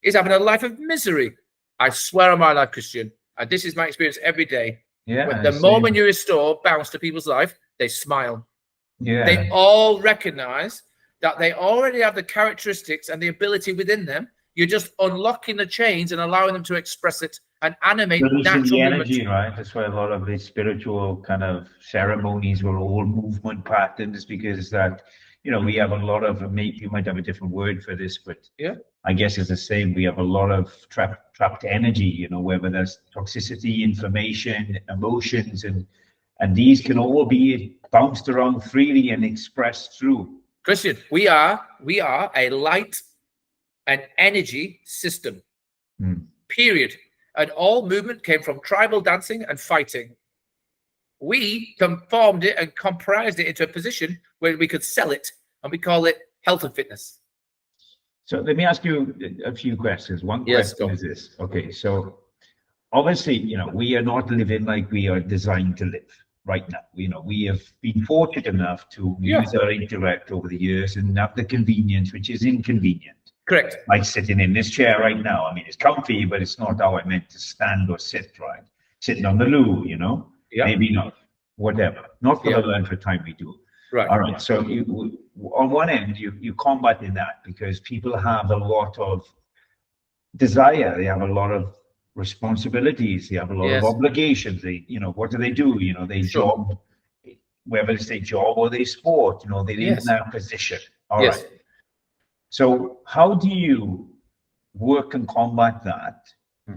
He's having a life of misery. I swear on my life, Christian, and this is my experience every day. Yeah. But the moment you restore bounce to people's life, they smile. Yeah. They all recognize that they already have the characteristics and the ability within them. You're just unlocking the chains and allowing them to express it and animate natural the movement. energy, right? That's why a lot of the spiritual kind of ceremonies were all movement patterns, because that, you know, we have a lot of, maybe you might have a different word for this, but yeah, I guess it's the same. We have a lot of trapped energy, you know, whether that's toxicity, inflammation, emotions, and these can all be bounced around freely and expressed through. Christian, we are a light and energy system. Period. And all movement came from tribal dancing and fighting. We conformed it and comprised it into a position where we could sell it, and we call it health and fitness. So let me ask you a few questions. One Yes, question is this. Okay, so obviously, you know, we are not living like we are designed to live right now. You know, we have been fortunate enough to use our intellect over the years and have the convenience, which is inconvenient. Correct. Like sitting in this chair right now. I mean, it's comfy, but it's not how I meant to stand or sit, right? Sitting on the loo, you know? Yeah. Maybe not. Whatever. Not for the length of time we do. Right. All right. So you, on one end, you combating that because people have a lot of desire. They have a lot of responsibilities. They have a lot of obligations. They, you know, what do? You know, they job, whether it's their job or their sport, you know, they're in that position. All right. So how do you work and combat that,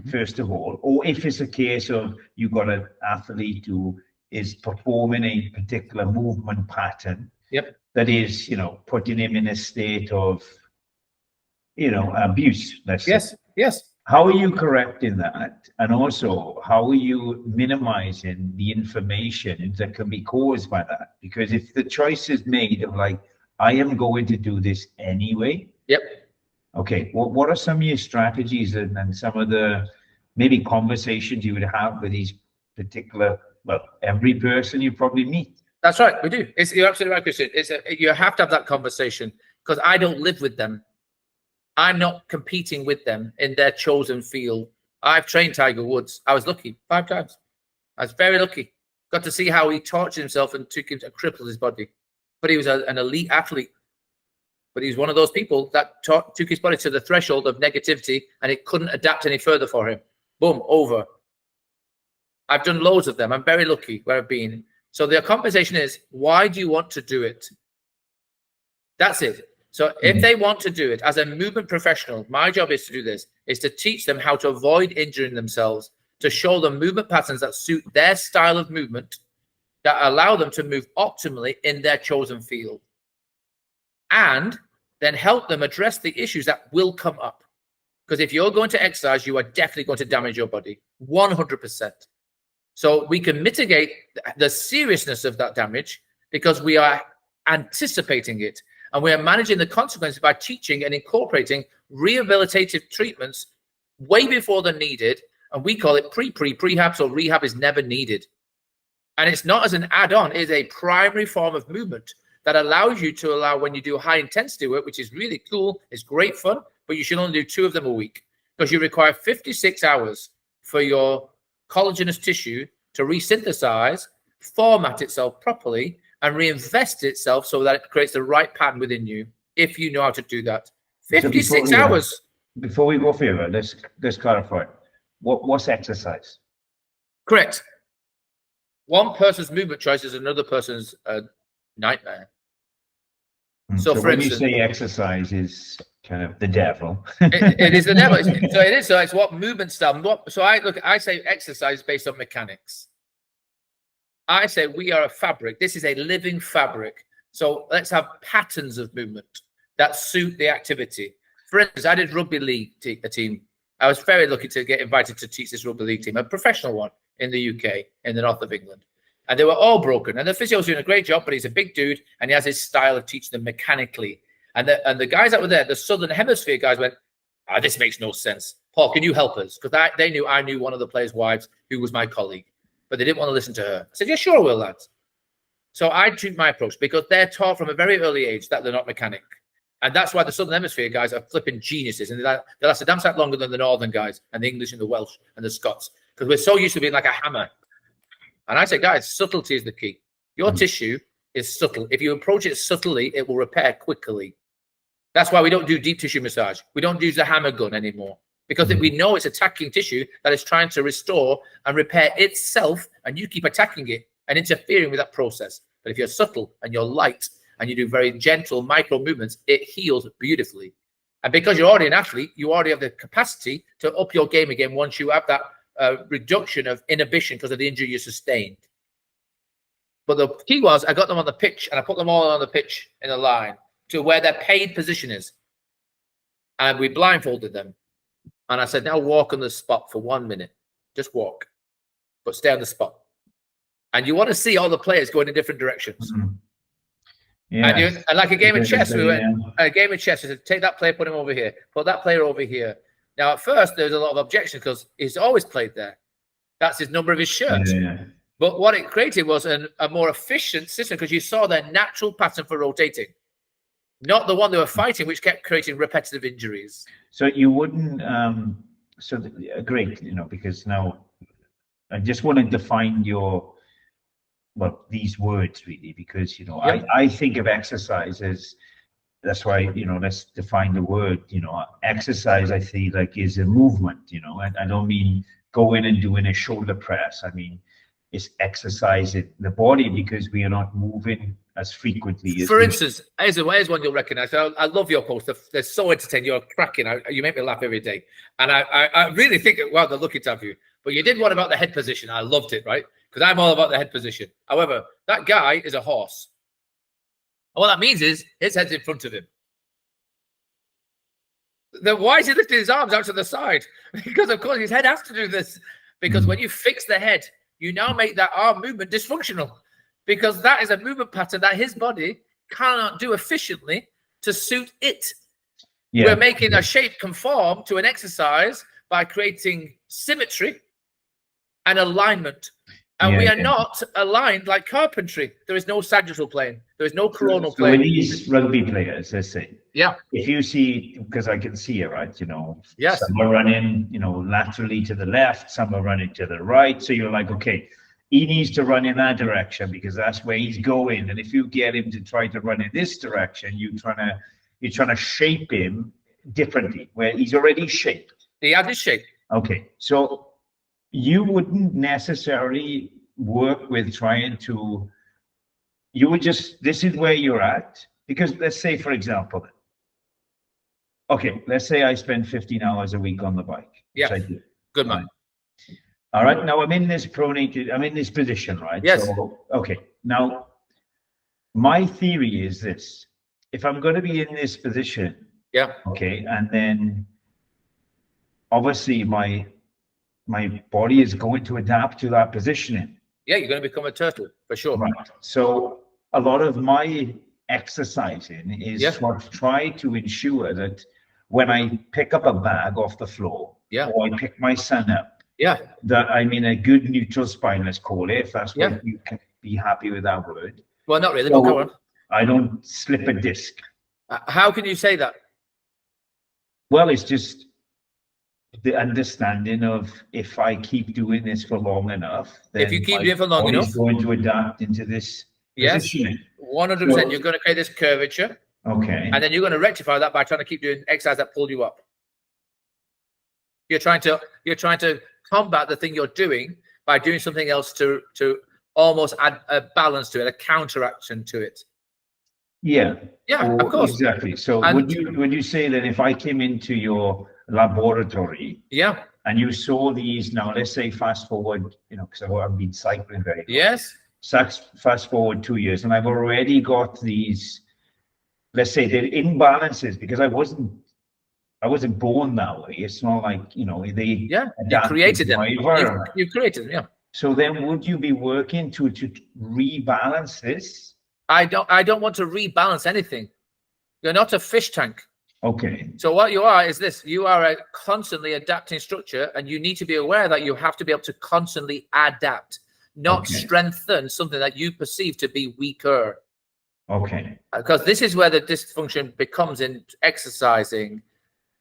first of all? Or if it's a case of you've got an athlete who is performing a particular movement pattern that is, you know, putting him in a state of, you know, abuse, let's say. Yes. How are you correcting that? And also, how are you minimizing the information that can be caused by that? Because if the choice is made of like, I am going to do this anyway. Okay, what are some of your strategies and some of the maybe conversations you would have with these particular, well, every person you probably meet? That's right, we do. You're absolutely right, Christian. You have to have that conversation because I don't live with them. I'm not competing with them in their chosen field. I've trained Tiger Woods. I was lucky 5 times. I was very lucky. Got to see how he tortured himself and took him and crippled his body. But he was an elite athlete. But he was one of those people that took his body to the threshold of negativity and it couldn't adapt any further for him. Boom, over. I've done loads of them. I'm very lucky where I've been. So the conversation is, why do you want to do it? That's it. So if they want to do it as a movement professional, my job is to do this, is to teach them how to avoid injuring themselves, to show them movement patterns that suit their style of movement, that allow them to move optimally in their chosen field, and then help them address the issues that will come up. Because if you're going to exercise, you are definitely going to damage your body, 100%. So we can mitigate the seriousness of that damage because we are anticipating it. And we are managing the consequences by teaching and incorporating rehabilitative treatments way before they're needed. And we call it prehab, so rehab is never needed. And it's not as an add-on, it is a primary form of movement that allows you to allow when you do high intensity work, which is really cool, it's great fun, but you should only do 2 of them a week because you require 56 hours for your collagenous tissue to resynthesize, format itself properly, and reinvest itself so that it creates the right pattern within you, if you know how to do that. 56 hours. Before we go further, let's clarify. What's exercise? Correct. One person's movement choice is another person's nightmare. So for when instance, you say exercise is kind of the devil. it is the devil. So it's what movement style. So I say exercise based on mechanics. I say we are a fabric. This is a living fabric. So let's have patterns of movement that suit the activity. For instance, I did rugby league team. I was very lucky to get invited to teach this rugby league team, a professional one in the UK, in the north of England. And they were all broken. And the physio was doing a great job, but he's a big dude and he has his style of teaching them mechanically. And the guys that were there, the Southern Hemisphere guys went, this makes no sense. Paul, can you help us? Because they knew I knew one of the players' wives who was my colleague. But they didn't want to listen to her. I said, yeah, sure, will, lads. So I took my approach because they're taught from a very early age that they're not mechanic. And that's why the Southern Hemisphere guys are flipping geniuses. And they last a damn sight longer than the Northern guys and the English and the Welsh and the Scots. Because we're so used to being like a hammer. And I say, guys, subtlety is the key. Your tissue is subtle. If you approach it subtly, it will repair quickly. That's why we don't do deep tissue massage. We don't use the hammer gun anymore, because we know it's attacking tissue that is trying to restore and repair itself, and you keep attacking it and interfering with that process. But if you're subtle and you're light and you do very gentle micro movements, it heals beautifully. And because you're already an athlete, you already have the capacity to up your game again once you have that reduction of inhibition because of the injury you sustained. But the key was, I got them on the pitch, and I put them all on the pitch in a line to where their paid position is. And we blindfolded them. And I said, now walk on the spot for 1 minute. Just walk, but stay on the spot. And you want to see all the players going in different directions. Yeah. And like a game of chess, a game of chess, we said, take that player, put him over here. Put that player over here. Now, at first, there's a lot of objection because he's always played there. That's his number of his shirt. Yeah. But what it created was a more efficient system, because you saw their natural pattern for rotating, not the one they were fighting, which kept creating repetitive injuries. So you wouldn't, great, because now I just want to define these words really, because, I think of exercise as, that's why, let's define the word, exercise, I feel like is a movement, I don't mean going and doing a shoulder press. I mean, it's exercising the body, because we are not moving as frequently. For instance, here's one you'll recognize. I love your posts. They're so entertaining. You're cracking. You make me laugh every day. And I really think, wow, they're lucky to have you. But you did one about the head position. I loved it, right? Because I'm all about the head position. However, that guy is a horse. And what that means is his head's in front of him. Then why is he lifting his arms out to the side? Because, of course, his head has to do this. Because when you fix the head, you now make that arm movement dysfunctional, because that is a movement pattern that his body cannot do efficiently to suit it. Yeah. We're making a shape conform to an exercise by creating symmetry and alignment. And we are not aligned like carpentry. There is no sagittal plane. There is no coronal plane. When these rugby players, let's say, yeah, if you see, because I can see it, right? Yes. Some are running, laterally to the left, some are running to the right. So you're like, okay, he needs to run in that direction because that's where he's going. And if you get him to try to run in this direction, you're trying to shape him differently, where he's already shaped. He had his shape. Okay, so you wouldn't necessarily work with trying to, you would just, this is where you're at. Because let's say, for example, okay, let's say I spend 15 hours a week on the bike. Yeah, good man. All right, now I'm in this pronated, I'm in this position, right? Yes. So, okay, now my theory is this. If I'm going to be in this position, yeah, okay, and then obviously my body is going to adapt to that positioning. Yeah, you're going to become a turtle, for sure. Right. So a lot of my exercising is to try to ensure that when I pick up a bag off the floor, or I pick my son up, that I'm in a good neutral spine, let's call it, if that's what you can be happy with that word. Well, not really, but go on. I don't slip a disc. How can you say that? Well, it's just the understanding of, if I keep doing this for long enough, then if you keep doing it for long enough, it's going to adapt into this positioning. 100%. You're going to create this curvature. Okay. And then you're going to rectify that by trying to keep doing exercise that pull you up. You're trying to combat the thing you're doing by doing something else to almost add a balance to it, a counteraction to it. Yeah. Yeah, of course. Exactly. So would you say that if I came into your laboratory, and you saw these, now let's say fast forward, because I've been cycling very much. Yes. Fast forward 2 years, and I've already got these, let's say they're imbalances, because I wasn't born that way. It's not like, they you created them. You created them, yeah. So then would you be working to rebalance this? I don't want to rebalance anything. You're not a fish tank. Okay. So what you are is this: you are a constantly adapting structure, and you need to be aware that you have to be able to constantly adapt, not strengthen something that you perceive to be weaker. Okay. Because this is where the dysfunction becomes in exercising.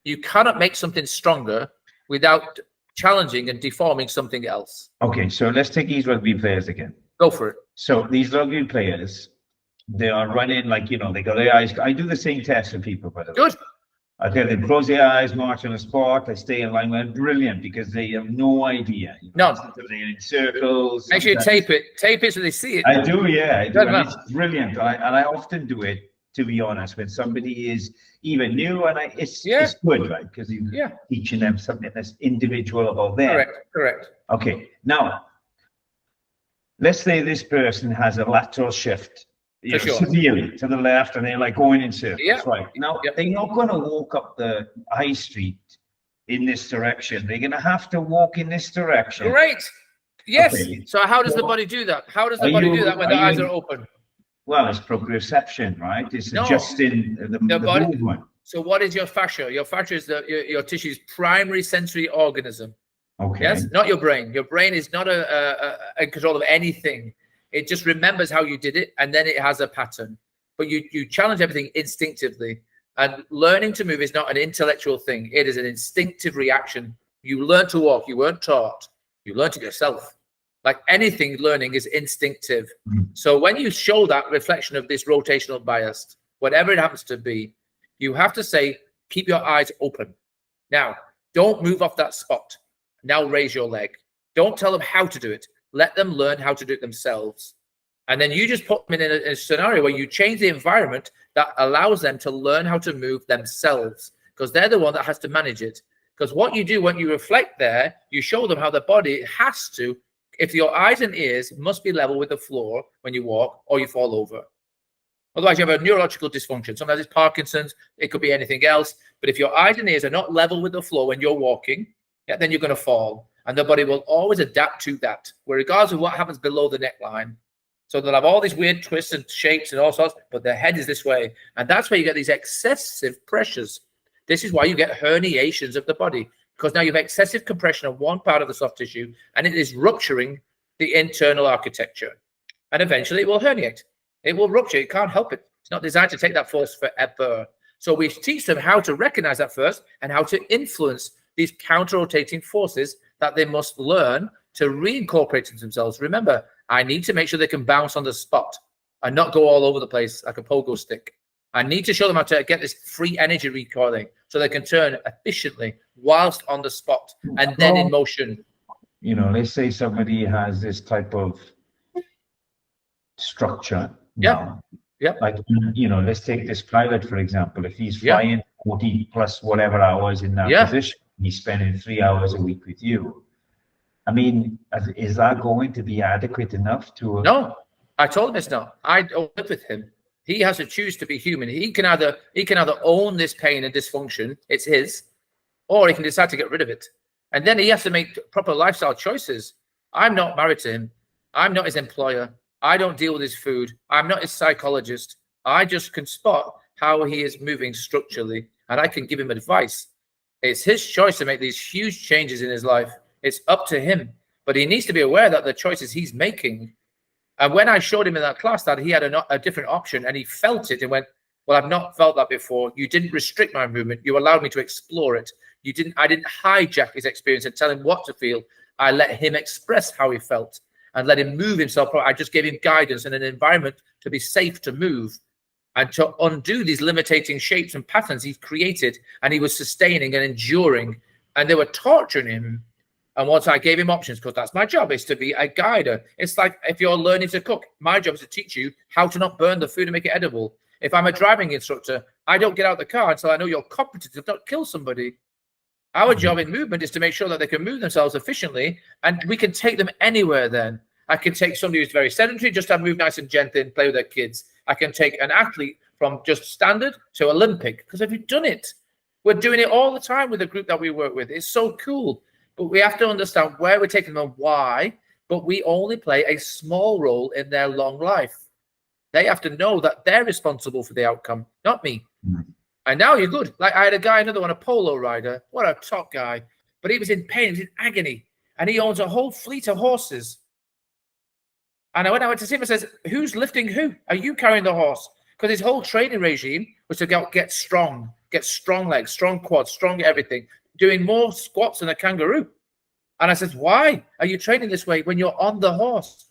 You cannot make something stronger without challenging and deforming something else. Okay, so let's take these rugby players again. Go for it. So these rugby players, they are running like, you know, they got their eyes. I do the same test for people, by the way. Good. I tell them, close their eyes, march on the spot. I stay in line. Well, brilliant, because they have no idea. No. They're in circles. Make sure you tape it so they see it. I do, yeah. I do. And it's brilliant. And I often do it, to be honest, when somebody is even new, and it's good, right? Because you're teaching them something that's individual about them. Correct. Okay, now, let's say this person has a lateral shift. Severely to the left, and they're like going in circles. Right. Now, they're not going to walk up the high street in this direction. They're going to have to walk in this direction. Great. Yes. Okay. So how does the body do that? How does the body do that when the eyes are open? Well, it's proprioception, right? It's adjusting the body, movement. So what is your fascia? Your fascia is your tissue's primary sensory organism. Okay. Yes, not your brain. Your brain is not in control of anything. It just remembers how you did it, and then it has a pattern. But you challenge everything instinctively. And learning to move is not an intellectual thing. It is an instinctive reaction. You learn to walk. You weren't taught. You learned it yourself. Like anything, learning is instinctive. So when you show that reflection of this rotational bias, whatever it happens to be, you have to say, keep your eyes open. Now, don't move off that spot. Now raise your leg. Don't tell them how to do it. Let them learn how to do it themselves. And then you just put them in a scenario where you change the environment that allows them to learn how to move themselves, because they're the one that has to manage it. Because what you do when you reflect there, you show them how the body has to, if your eyes and ears must be level with the floor when you walk, or you fall over. Otherwise, you have a neurological dysfunction. Sometimes it's Parkinson's. It could be anything else. But if your eyes and ears are not level with the floor when you're walking, then you're going to fall. And the body will always adapt to that, regardless of what happens below the neckline. So they'll have all these weird twists and shapes and all sorts, but their head is this way. And that's where you get these excessive pressures. This is why you get herniations of the body, because now you have excessive compression on one part of the soft tissue, and it is rupturing the internal architecture. And eventually it will herniate. It will rupture. It can't help it. It's not designed to take that force forever. So we teach them how to recognize that first and how to influence these counter-rotating forces that they must learn to reincorporate into themselves. Remember, I need to make sure they can bounce on the spot and not go all over the place like a pogo stick. I need to show them how to get this free energy recoiling so they can turn efficiently whilst on the spot and then in motion. You know, let's say somebody has this type of structure. Yeah. Like, you know, let's take this pilot, for example. If he's flying 40 plus whatever hours in that position, he's spending 3 hours a week with you. I mean, is that going to be adequate enough to? No, I told him it's not. I don't live with him. He has to choose to be human. He can either own this pain and dysfunction, it's his, or he can decide to get rid of it. And then he has to make proper lifestyle choices. I'm not married to him. I'm not his employer. I don't deal with his food. I'm not his psychologist. I just can spot how he is moving structurally, and I can give him advice. It's his choice to make these huge changes in his life. It's up to him, but he needs to be aware that the choices he's making. And when I showed him in that class that he had a different option and he felt it and went, well, I've not felt that before. You didn't restrict my movement. You allowed me to explore it. I didn't hijack his experience and tell him what to feel. I let him express how he felt and let him move himself. I just gave him guidance and an environment to be safe to move and to undo these limiting shapes and patterns he's created, and he was sustaining and enduring, and they were torturing him. And once I gave him options, because that's my job, is to be a guider. It's like if you're learning to cook, my job is to teach you how to not burn the food and make it edible. If I'm a driving instructor, I don't get out of the car until I know you're competent to not kill somebody. Our job in movement is to make sure that they can move themselves efficiently, and we can take them anywhere then. I can take somebody who's very sedentary, just to move nice and gentle and play with their kids. I can take an athlete from just standard to Olympic, because if you've done it, we're doing it all the time with the group that we work with. It's so cool. But we have to understand where we're taking them and why, but we only play a small role in their long life. They have to know that they're responsible for the outcome, not me. And now you're good. Like I had a guy, another one, a polo rider. What a top guy. But he was in pain, he was in agony. And he owns a whole fleet of horses. And when I went to see him, I says, who's lifting who? Are you carrying the horse? Because his whole training regime was to get strong legs, strong quads, strong everything, doing more squats than a kangaroo. And I said, why are you training this way when you're on the horse?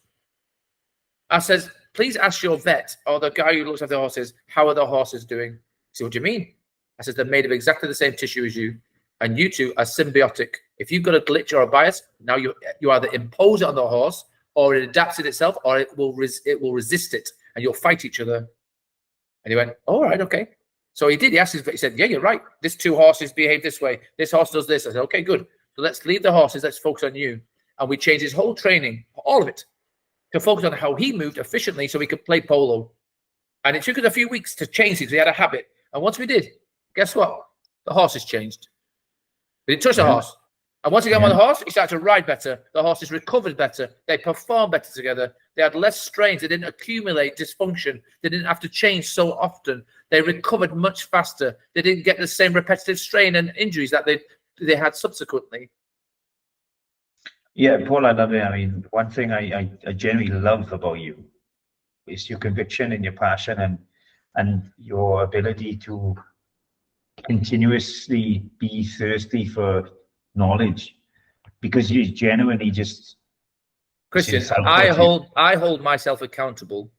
I says, please ask your vet or the guy who looks after the horses, how are the horses doing? I said, what do you mean? I said, they're made of exactly the same tissue as you, and you two are symbiotic. If you've got a glitch or a bias, now you either impose it on the horse, or it adapts it itself, or it will resist it, and you'll fight each other. And he went, all right, okay. So he did. He asked his vet, he said, yeah, you're right. These two horses behave this way. This horse does this. I said, okay, good. So let's leave the horses. Let's focus on you. And we changed his whole training, all of it, to focus on how he moved efficiently so he could play polo. And it took us a few weeks to change things. We had a habit. And once we did, guess what? The horses changed. We didn't touch the horse. And once he got on the horse, he started to ride better. The horses recovered better. They performed better together. They had less strains. They didn't accumulate dysfunction. They didn't have to change so often. They recovered much faster. They didn't get the same repetitive strain and injuries that they had subsequently. Yeah, Paul, I love it. I mean, one thing I genuinely love about you is your conviction and your passion and your ability to continuously be thirsty for knowledge, because you genuinely just, Christian, I hold myself accountable,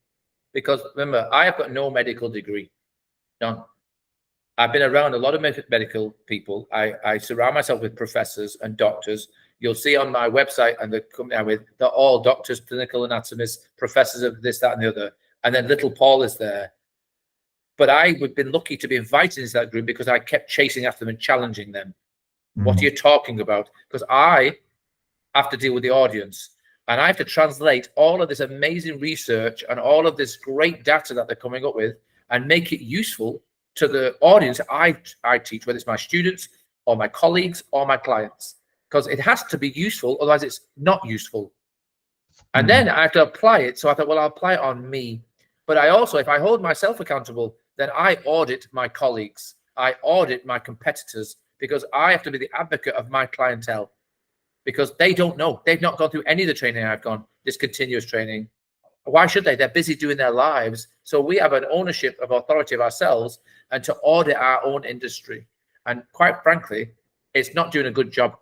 because remember, I have got no medical degree, none. I've been around a lot of medical people. I surround myself with professors and doctors. You'll see on my website and the company I'm with, they're all doctors, clinical anatomists, professors of this, that, and the other. And then little Paul is there. But I would been lucky to be invited into that group because I kept chasing after them and challenging them. What are you talking about? Because I have to deal with the audience, and I have to translate all of this amazing research and all of this great data that they're coming up with and make it useful to the audience I teach, whether it's my students or my colleagues or my clients, because it has to be useful. Otherwise, it's not useful. And then I have to apply it. So I thought, well, I'll apply it on me. But I also, if I hold myself accountable, then I audit my colleagues. I audit my competitors, because I have to be the advocate of my clientele, because they don't know. They've not gone through any of the training I've gone, this continuous training. Why should they? They're busy doing their lives. So we have an ownership of authority of ourselves and to audit our own industry. And quite frankly, it's not doing a good job.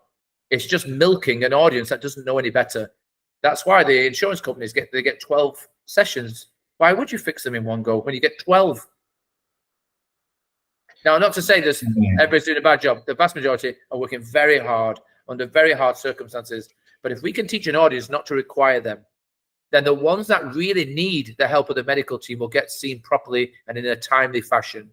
It's just milking an audience that doesn't know any better. That's why the insurance companies get 12 sessions. Why would you fix them in one go when you get 12? Now, not to say this, everybody's doing a bad job. The vast majority are working very hard under very hard circumstances. But if we can teach an audience not to require them, then the ones that really need the help of the medical team will get seen properly and in a timely fashion.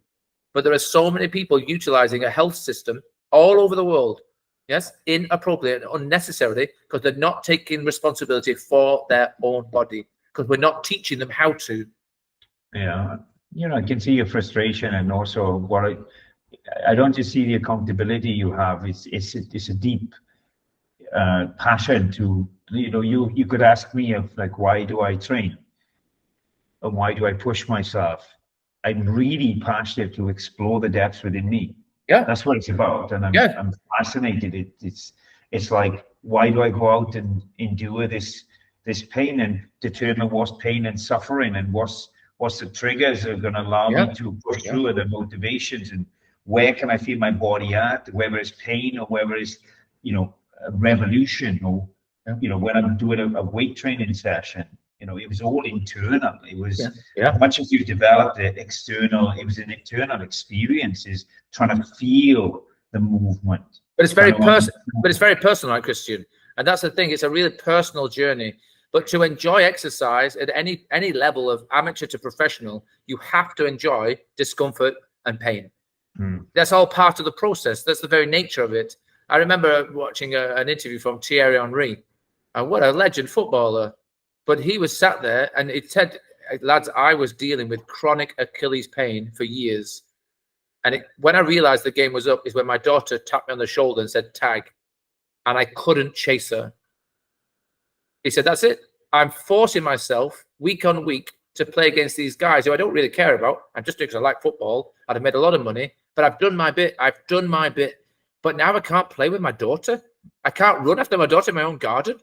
But there are so many people utilizing a health system all over the world, yes, inappropriately and unnecessarily, because they're not taking responsibility for their own body, because we're not teaching them how to. Yeah. You know, I can see your frustration, and also what I don't just see the accountability you have. It's a deep passion to, you know, you could ask me of like, why do I train and why do I push myself? I'm really passionate to explore the depths within me. Yeah, that's what it's about, and I'm fascinated. It's like, why do I go out and endure this pain and determine what's pain and suffering, and what's the triggers that are going to allow me to push through, and the motivations, and where can I feel my body at, whether it's pain or whether it's, you know, a revolution, or, you know, when I'm doing a weight training session, you know, it was all internal. It was as much as you developed it external, it was an internal experience, is trying to feel the movement. But it's very personal. But it's very personal, right, Christian? And that's the thing. It's a really personal journey. But to enjoy exercise at any level of amateur to professional, you have to enjoy discomfort and pain. That's all part of the process. That's the very nature of it. I remember watching an interview from Thierry Henry, and what a legend footballer. But he was sat there and he said, lads, I was dealing with chronic Achilles pain for years. And when I realized the game was up is when my daughter tapped me on the shoulder and said, tag. And I couldn't chase her. He said, that's it. I'm forcing myself week on week to play against these guys who I don't really care about. I'm just doing because I like football. I'd have made a lot of money, but I've done my bit. But now I can't play with my daughter. I can't run after my daughter in my own garden.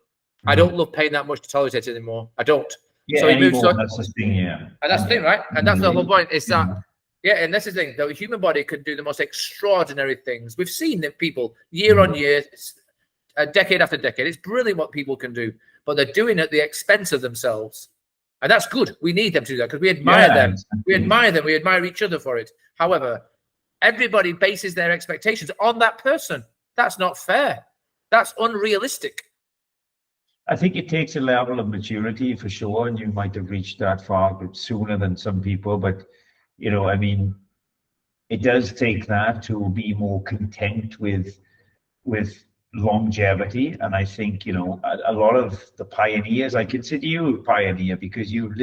I don't love pain that much to tolerate it anymore. I don't. Yeah, so he moves on. That's the thing, And that's the thing, right? And that's the whole point, is that, and that's the thing. The human body can do the most extraordinary things. We've seen that people year on year, decade after decade. It's brilliant what people can do, but they're doing it at the expense of themselves. And that's good. We need them to do that because we admire them. Exactly. We admire them. We admire each other for it. However, everybody bases their expectations on that person. That's not fair. That's unrealistic. I think it takes a level of maturity for sure, and you might have reached that far sooner than some people. But, you know, I mean, it does take that to be more content with longevity. And I think, you know, a lot of the pioneers, I consider you a pioneer because you're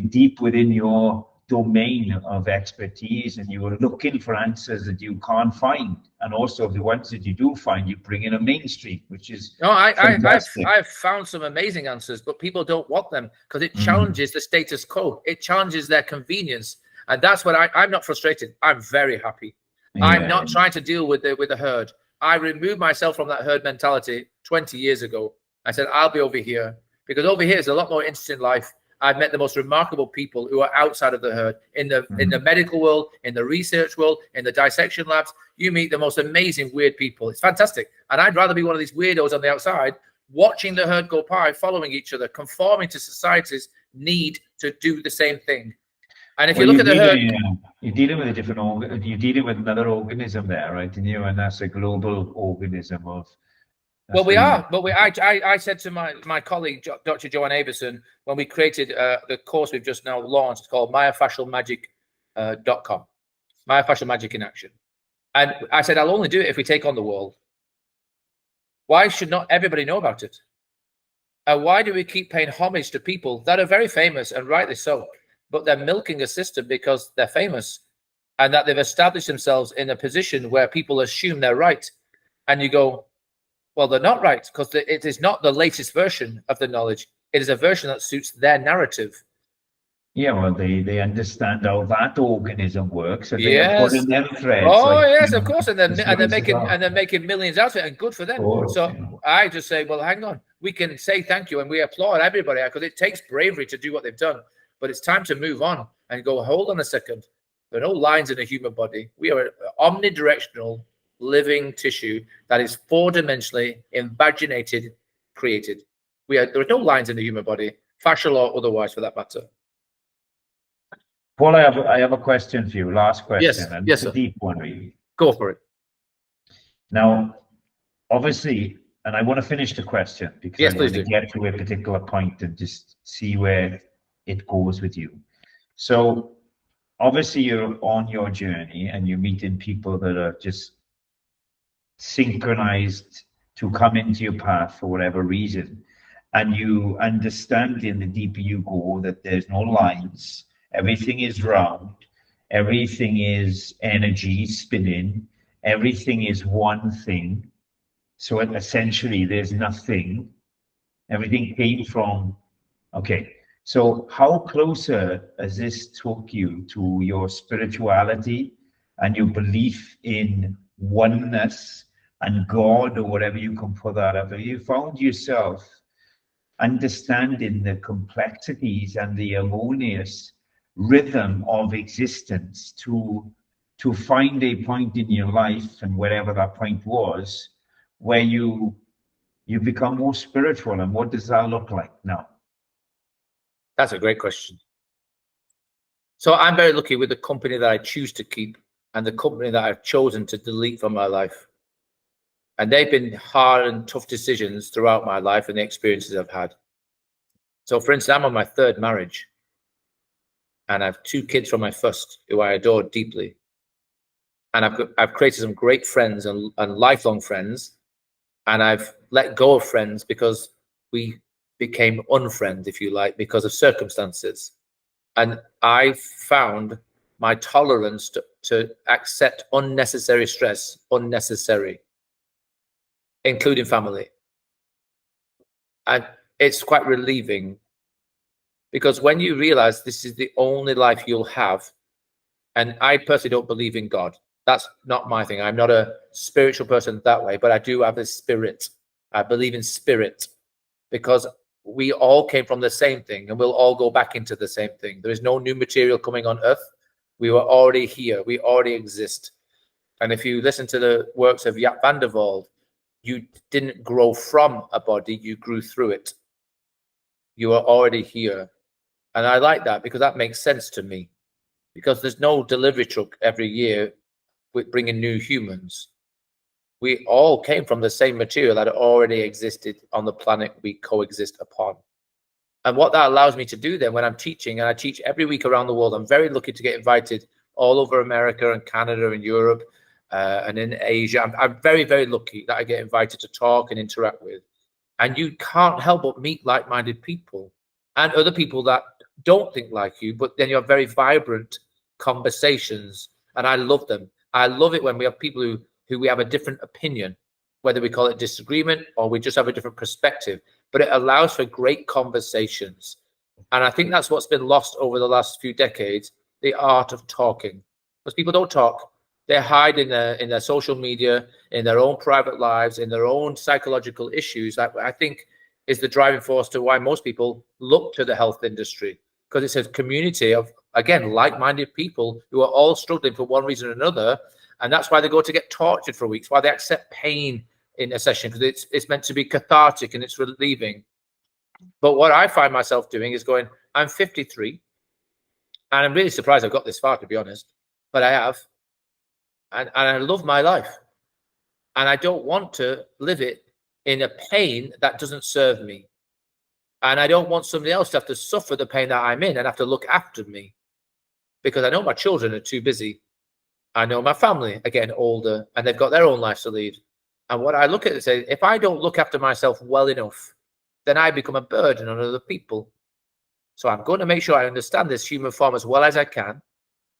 deep within your domain of expertise, and you are looking for answers that you can't find, and also the ones that you do find, you bring in a mainstream, which is I've found some amazing answers, but people don't want them because it challenges the status quo. It challenges their convenience, and that's what I'm not frustrated. I'm very happy. Yeah. I'm not trying to deal with the herd. I removed myself from that herd mentality 20 years ago. I said I'll be over here because over here is a lot more interesting life. I've met the most remarkable people who are outside of the herd in the medical world, in the research world, in the dissection labs. You meet the most amazing weird people. It's fantastic. And I'd rather be one of these weirdos on the outside, watching the herd go by, following each other, conforming to society's need to do the same thing. And if you look at the herd, you're dealing with you're dealing with another organism there, right? And that's a global organism of. Well, we are, but I said to my colleague, Dr. Joanne Avison, when we created the course we've just now launched called myofascialmagic.com, Myofascial Magic in Action. And I said, I'll only do it if we take on the world. Why should not everybody know about it? And why do we keep paying homage to people that are very famous, and rightly so, but they're milking a system because they're famous and that they've established themselves in a position where people assume they're right. And you go, well, they're not right because it is not the latest version of the knowledge. It is a version that suits their narrative. Yeah, well, they understand how that organism works, and they are putting them threads. Oh, like, yes, of course, and they're making millions out of it, and good for them. So I just say, well, hang on, we can say thank you, and we applaud everybody because it takes bravery to do what they've done. But it's time to move on and go. Hold on a second. There are no lines in a human body. We are omnidirectional living tissue that is four-dimensionally invaginated, created. There are no lines in the human body, fascial or otherwise, for that matter. Paul, I have a question for you. Last question. Yes, and yes, it's a deep one, really. Go for it. Now, obviously, and I want to finish the question because yes, I want to get to a particular point and just see where it goes with you. So, obviously, you're on your journey and you're meeting people that are just synchronized to come into your path for whatever reason, and you understand in the deeper you go that there's no lines, everything is round, everything is energy spinning, everything is one thing. So essentially there's nothing, everything came from. Okay, so how closer has this took you to your spirituality and your belief in oneness and God, or whatever you can put that up? Have you found yourself understanding the complexities and the harmonious rhythm of existence to find a point in your life, and wherever that point was, where you become more spiritual? And what does that look like now? That's a great question. So I'm very lucky with the company that I choose to keep and the company that I've chosen to delete from my life. And they've been hard and tough decisions throughout my life and the experiences I've had. So, for instance, I'm on my third marriage. And I have 2 kids from my first, who I adore deeply. And I've created some great friends and lifelong friends. And I've let go of friends because we became unfriends, if you like, because of circumstances. And I found my tolerance to accept unnecessary stress, unnecessary, including family. And it's quite relieving, because when you realize this is the only life you'll have, and I personally don't believe in God. That's not my thing. I'm not a spiritual person that way, but I do have a spirit. I believe in spirit because we all came from the same thing and we'll all go back into the same thing. There is no new material coming on earth. We were already here. We already exist. And if you listen to the works of Jaap van der Wald, you didn't grow from a body, you grew through it. You are already here. And I like that because that makes sense to me, because there's no delivery truck every year with bringing new humans. We all came from the same material that already existed on the planet we coexist upon. And what that allows me to do then when I'm teaching, and I teach every week around the world, I'm very lucky to get invited all over America and Canada and Europe and in Asia. I'm very, very lucky that I get invited to talk and interact with. And you can't help but meet like-minded people and other people that don't think like you, but then you have very vibrant conversations. And I love them. I love it when we have people who we have a different opinion, whether we call it disagreement or we just have a different perspective, but it allows for great conversations. And I think that's what's been lost over the last few decades, the art of talking, because people don't talk. They hide in their social media, in their own private lives, in their own psychological issues. That I think is the driving force to why most people look to the health industry, because it's a community of, again, like-minded people who are all struggling for one reason or another. And that's why they go to get tortured for weeks, why they accept pain in a session, because it's meant to be cathartic and it's relieving. But what I find myself doing is going, I'm 53, and I'm really surprised I've got this far, to be honest, but I have. And I love my life. And I don't want to live it in a pain that doesn't serve me. And I don't want somebody else to have to suffer the pain that I'm in and have to look after me, because I know my children are too busy. I know my family are getting older and they've got their own lives to lead. And what I look at is, if I don't look after myself well enough, then I become a burden on other people. So I'm going to make sure I understand this human form as well as I can.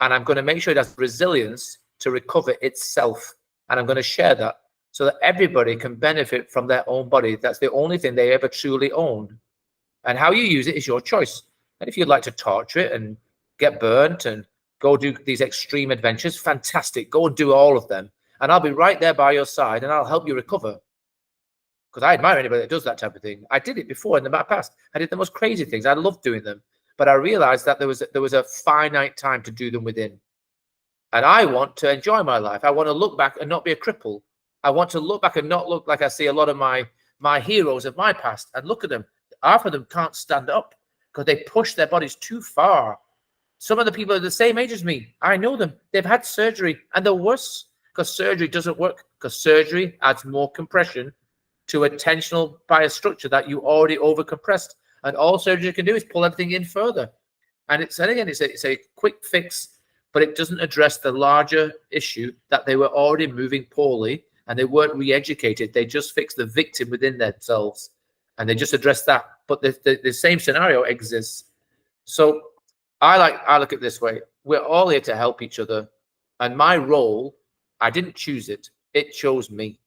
And I'm going to make sure it has resilience to recover itself. And I'm going to share that so that everybody can benefit from their own body. That's the only thing they ever truly own. And how you use it is your choice. And if you'd like to torture it and get burnt and go do these extreme adventures, fantastic. Go and do all of them. And I'll be right there by your side and I'll help you recover. Because I admire anybody that does that type of thing. I did it before in the past. I did the most crazy things. I loved doing them. But I realized that there was a finite time to do them within. And I want to enjoy my life. I want to look back and not be a cripple. I want to look back and not look like I see a lot of my heroes of my past, and look at them. Half of them can't stand up because they push their bodies too far. Some of the people are the same age as me. I know them. They've had surgery and they're worse because surgery doesn't work, because surgery adds more compression to a tensional biostructure that you already overcompressed. And all surgery can do is pull everything in further. And it's a quick fix, but it doesn't address the larger issue that they were already moving poorly and they weren't re-educated. They just fixed the victim within themselves and they just addressed that. But the same scenario exists. So I look at it this way. We're all here to help each other. And my role, I didn't choose it. It chose me.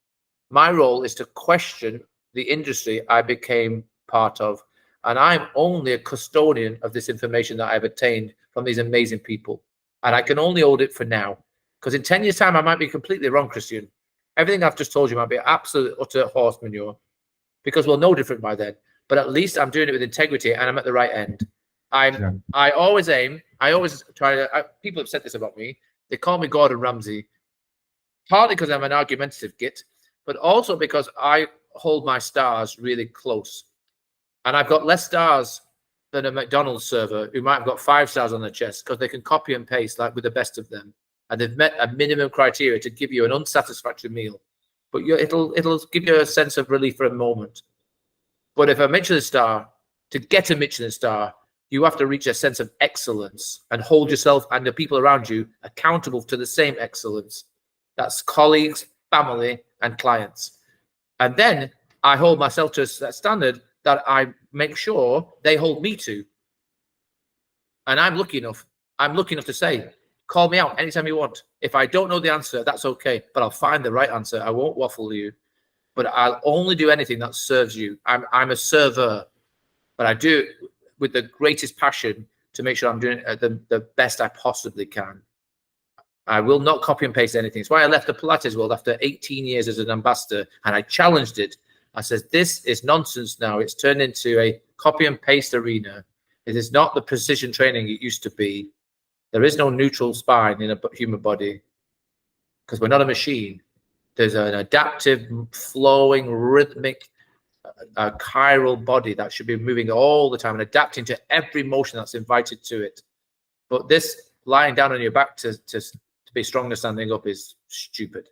My role is to question the industry I became part of. And I'm only a custodian of this information that I've attained from these amazing people. And I can only hold it for now. Because in 10 years' time, I might be completely wrong, Christian. Everything I've just told you might be absolute, utter horse manure. Because we'll know different by then. But at least I'm doing it with integrity and I'm at the right end. I always try to, people have said this about me. They call me Gordon Ramsay. Partly because I'm an argumentative git, but also because I hold my stars really close. And I've got less stars than a McDonald's server who might have got 5 stars on their chest because they can copy and paste like with the best of them. And they've met a minimum criteria to give you an unsatisfactory meal. But it'll give you a sense of relief for a moment. But if a Michelin star, to get a Michelin star, you have to reach a sense of excellence and hold yourself and the people around you accountable to the same excellence. That's colleagues, family, and clients. And then I hold myself to that standard that I make sure they hold me to. And I'm lucky enough to say, call me out anytime you want. If I don't know the answer, that's okay, but I'll find the right answer. I won't waffle you, but I'll only do anything that serves you. I'm a server, but I do it with the greatest passion to make sure I'm doing it the best I possibly can. I will not copy and paste anything. It's why I left the Pilates world after 18 years as an ambassador, and I challenged it. I said, this is nonsense now. It's turned into a copy and paste arena. It is not the precision training it used to be. There is no neutral spine in a human body because we're not a machine. There's an adaptive, flowing, rhythmic, chiral body that should be moving all the time and adapting to every motion that's invited to it. But this lying down on your back to be stronger standing up is stupid.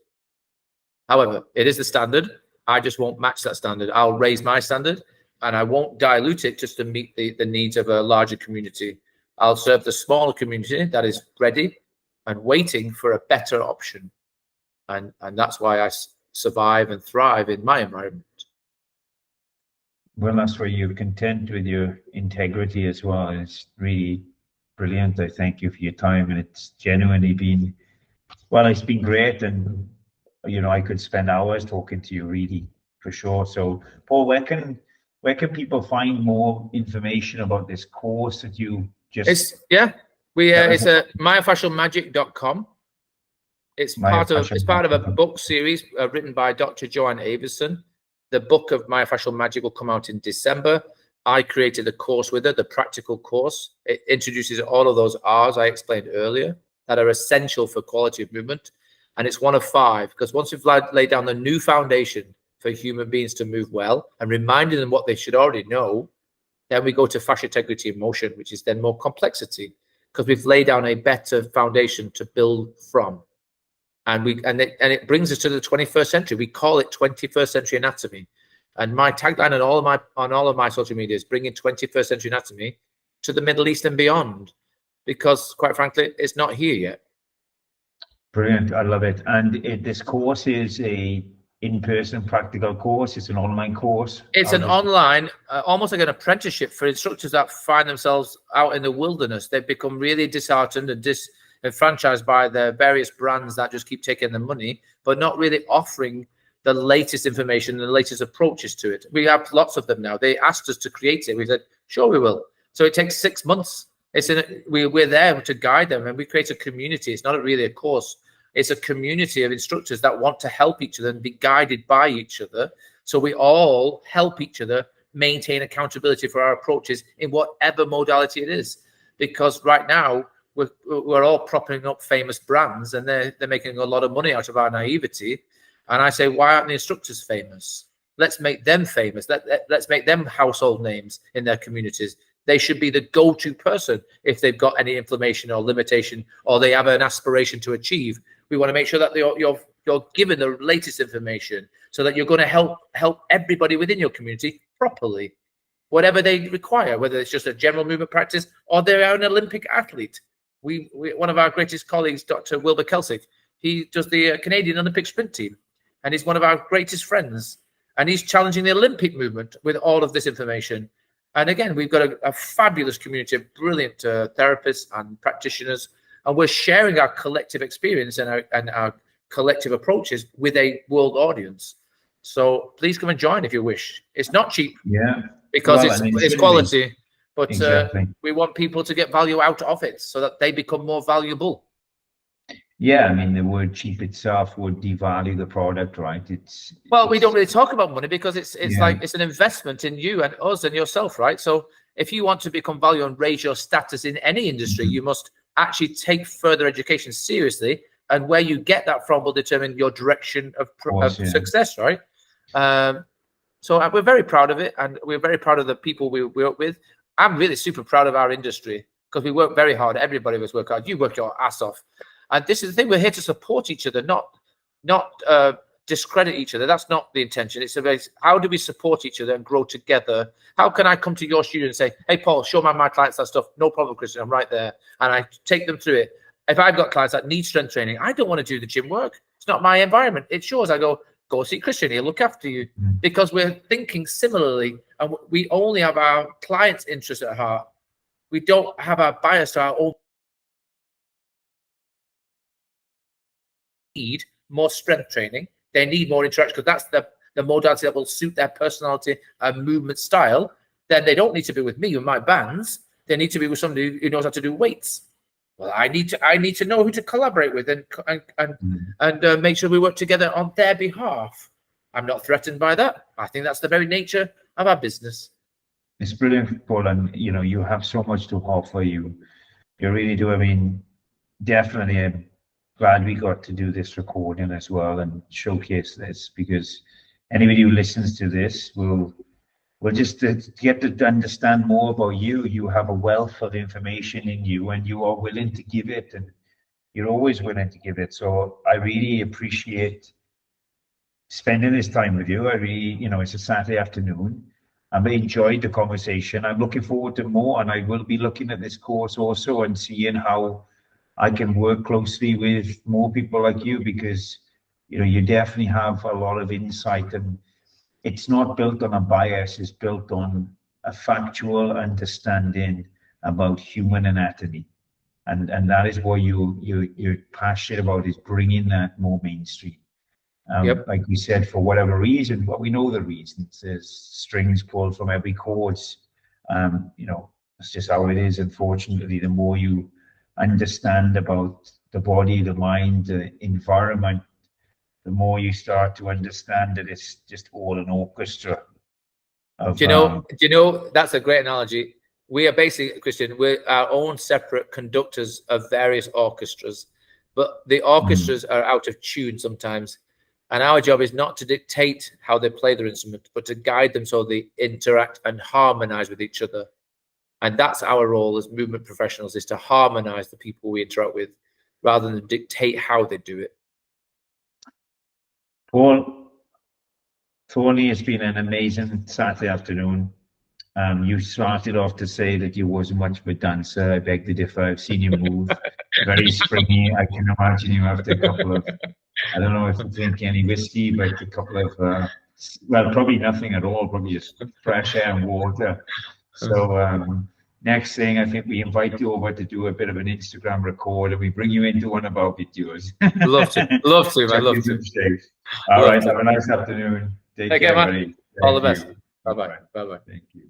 However, it is the standard. I just won't match that standard. I'll raise my standard, and I won't dilute it just to meet the needs of a larger community. I'll serve the smaller community that is ready and waiting for a better option. And that's why I survive and thrive in my environment. Well, that's where you're content with your integrity as well. It's really brilliant. I thank you for your time, and it's genuinely been, well, it's been great. And, you know, I could spend hours talking to you, really, for sure. So, Paul, where can people find more information about this course that you just... It's at myofascialmagic.com. It's part of a book series written by Dr. Joanne Avison. The book of Myofascial Magic will come out in December. I created a course with her, the practical course. It introduces all of those R's I explained earlier that are essential for quality of movement. And it's one of 5, because once we've laid down the new foundation for human beings to move well and reminding them what they should already know, then we go to fascia integrity and motion, which is then more complexity, because we've laid down a better foundation to build from. And it brings us to the 21st century. We call it 21st century anatomy. And my tagline on all of my social media is bringing 21st century anatomy to the Middle East and beyond, because quite frankly, it's not here yet. Brilliant. I love it. And this course is a in-person practical course. It's an online course. It's an online, almost like an apprenticeship for instructors that find themselves out in the wilderness. They've become really disheartened and franchised by the various brands that just keep taking the money, but not really offering the latest information and the latest approaches to it. We have lots of them now. They asked us to create it. We said, sure, we will. So it takes 6 months. We're there to guide them, and we create a community. It's not really a course. It's a community of instructors that want to help each other and be guided by each other. So we all help each other maintain accountability for our approaches in whatever modality it is. Because right now, we're all propping up famous brands, and they're making a lot of money out of our naivety. And I say, why aren't the instructors famous? Let's make them famous. Let's make them household names in their communities. They should be the go-to person if they've got any inflammation or limitation, or they have an aspiration to achieve. We want to make sure that you're given the latest information so that you're going to help everybody within your community properly, whatever they require, whether it's just a general movement practice or they're an Olympic athlete. One of our greatest colleagues, Dr. Wilbur Kelsick, he does the Canadian Olympic sprint team, and he's one of our greatest friends, and he's challenging the Olympic movement with all of this information. And again, we've got a fabulous community of brilliant therapists and practitioners, and we're sharing our collective experience and our collective approaches with a world audience. So please come and join if you wish. It's not cheap, because it's quality, but exactly. We want people to get value out of it so that they become more valuable. Yeah, I mean, the word cheap itself would devalue the product, right? We don't really talk about money because it's like it's an investment in you and us and yourself, right? So if you want to become valuable and raise your status in any industry, you must actually take further education seriously, and where you get that from will determine your direction of success, right? So we're very proud of it, and we're very proud of the people we work with. I'm really super proud of our industry because we work very hard. Everybody of us work hard. You work your ass off. And this is the thing, we're here to support each other, not discredit each other. That's not the intention. It's about how do we support each other and grow together? How can I come to your studio and say, hey, Paul, show my clients that stuff? No problem, Christian, I'm right there. And I take them through it. If I've got clients that need strength training, I don't want to do the gym work. It's not my environment. It's yours. I go see Christian. He'll look after you, because we're thinking similarly, and we only have our clients' interest at heart. We don't have our bias to our own. Need more strength training. They need more interaction, because that's the modality that will suit their personality and movement style. Then they don't need to be with me with my bands. They need to be with somebody who knows how to do weights. Well, I need to know who to collaborate with and make sure we work together on their behalf. I'm not threatened by that. I think that's the very nature of our business. It's brilliant, Paul, and you have so much to offer. You really do. I mean, definitely glad we got to do this recording as well and showcase this, because anybody who listens to this will just get to understand more about you. You have a wealth of information in you, and you are willing to give it, and you're always willing to give it. So I really appreciate spending this time with you. I really, it's a Saturday afternoon. I've enjoyed the conversation. I'm looking forward to more, and I will be looking at this course also and seeing how I can work closely with more people like you, because you definitely have a lot of insight, and it's not built on a bias. It's built on a factual understanding about human anatomy, and that is what you're passionate about, is bringing that more mainstream. Yep. Like we said, for whatever reason, but we know the reasons. There's strings pulled from every chords. That's just how it is. Unfortunately, the more you understand about the body, the mind, the environment, the more you start to understand that it's just all an orchestra. Do you know, that's a great analogy. We are basically, Christian, we're our own separate conductors of various orchestras, but the orchestras are out of tune sometimes. And our job is not to dictate how they play their instrument, but to guide them so they interact and harmonize with each other. And that's our role as movement professionals, is to harmonize the people we interact with rather than dictate how they do it. Paul Thornley, it's been an amazing Saturday afternoon. You started off to say that you wasn't much of a dancer. I beg to differ. I've seen you move. Very springy. I can imagine you after a couple of, I don't know if you drink any whiskey, but a couple of, well, probably nothing at all, probably just fresh air and water. So next thing, I think we invite you over to do a bit of an Instagram record, and we bring you into one of our videos. Love to, man. Love to. All right, have a nice afternoon. Take care, man. buddy. All the best. Bye-bye. Bye-bye. Thank you.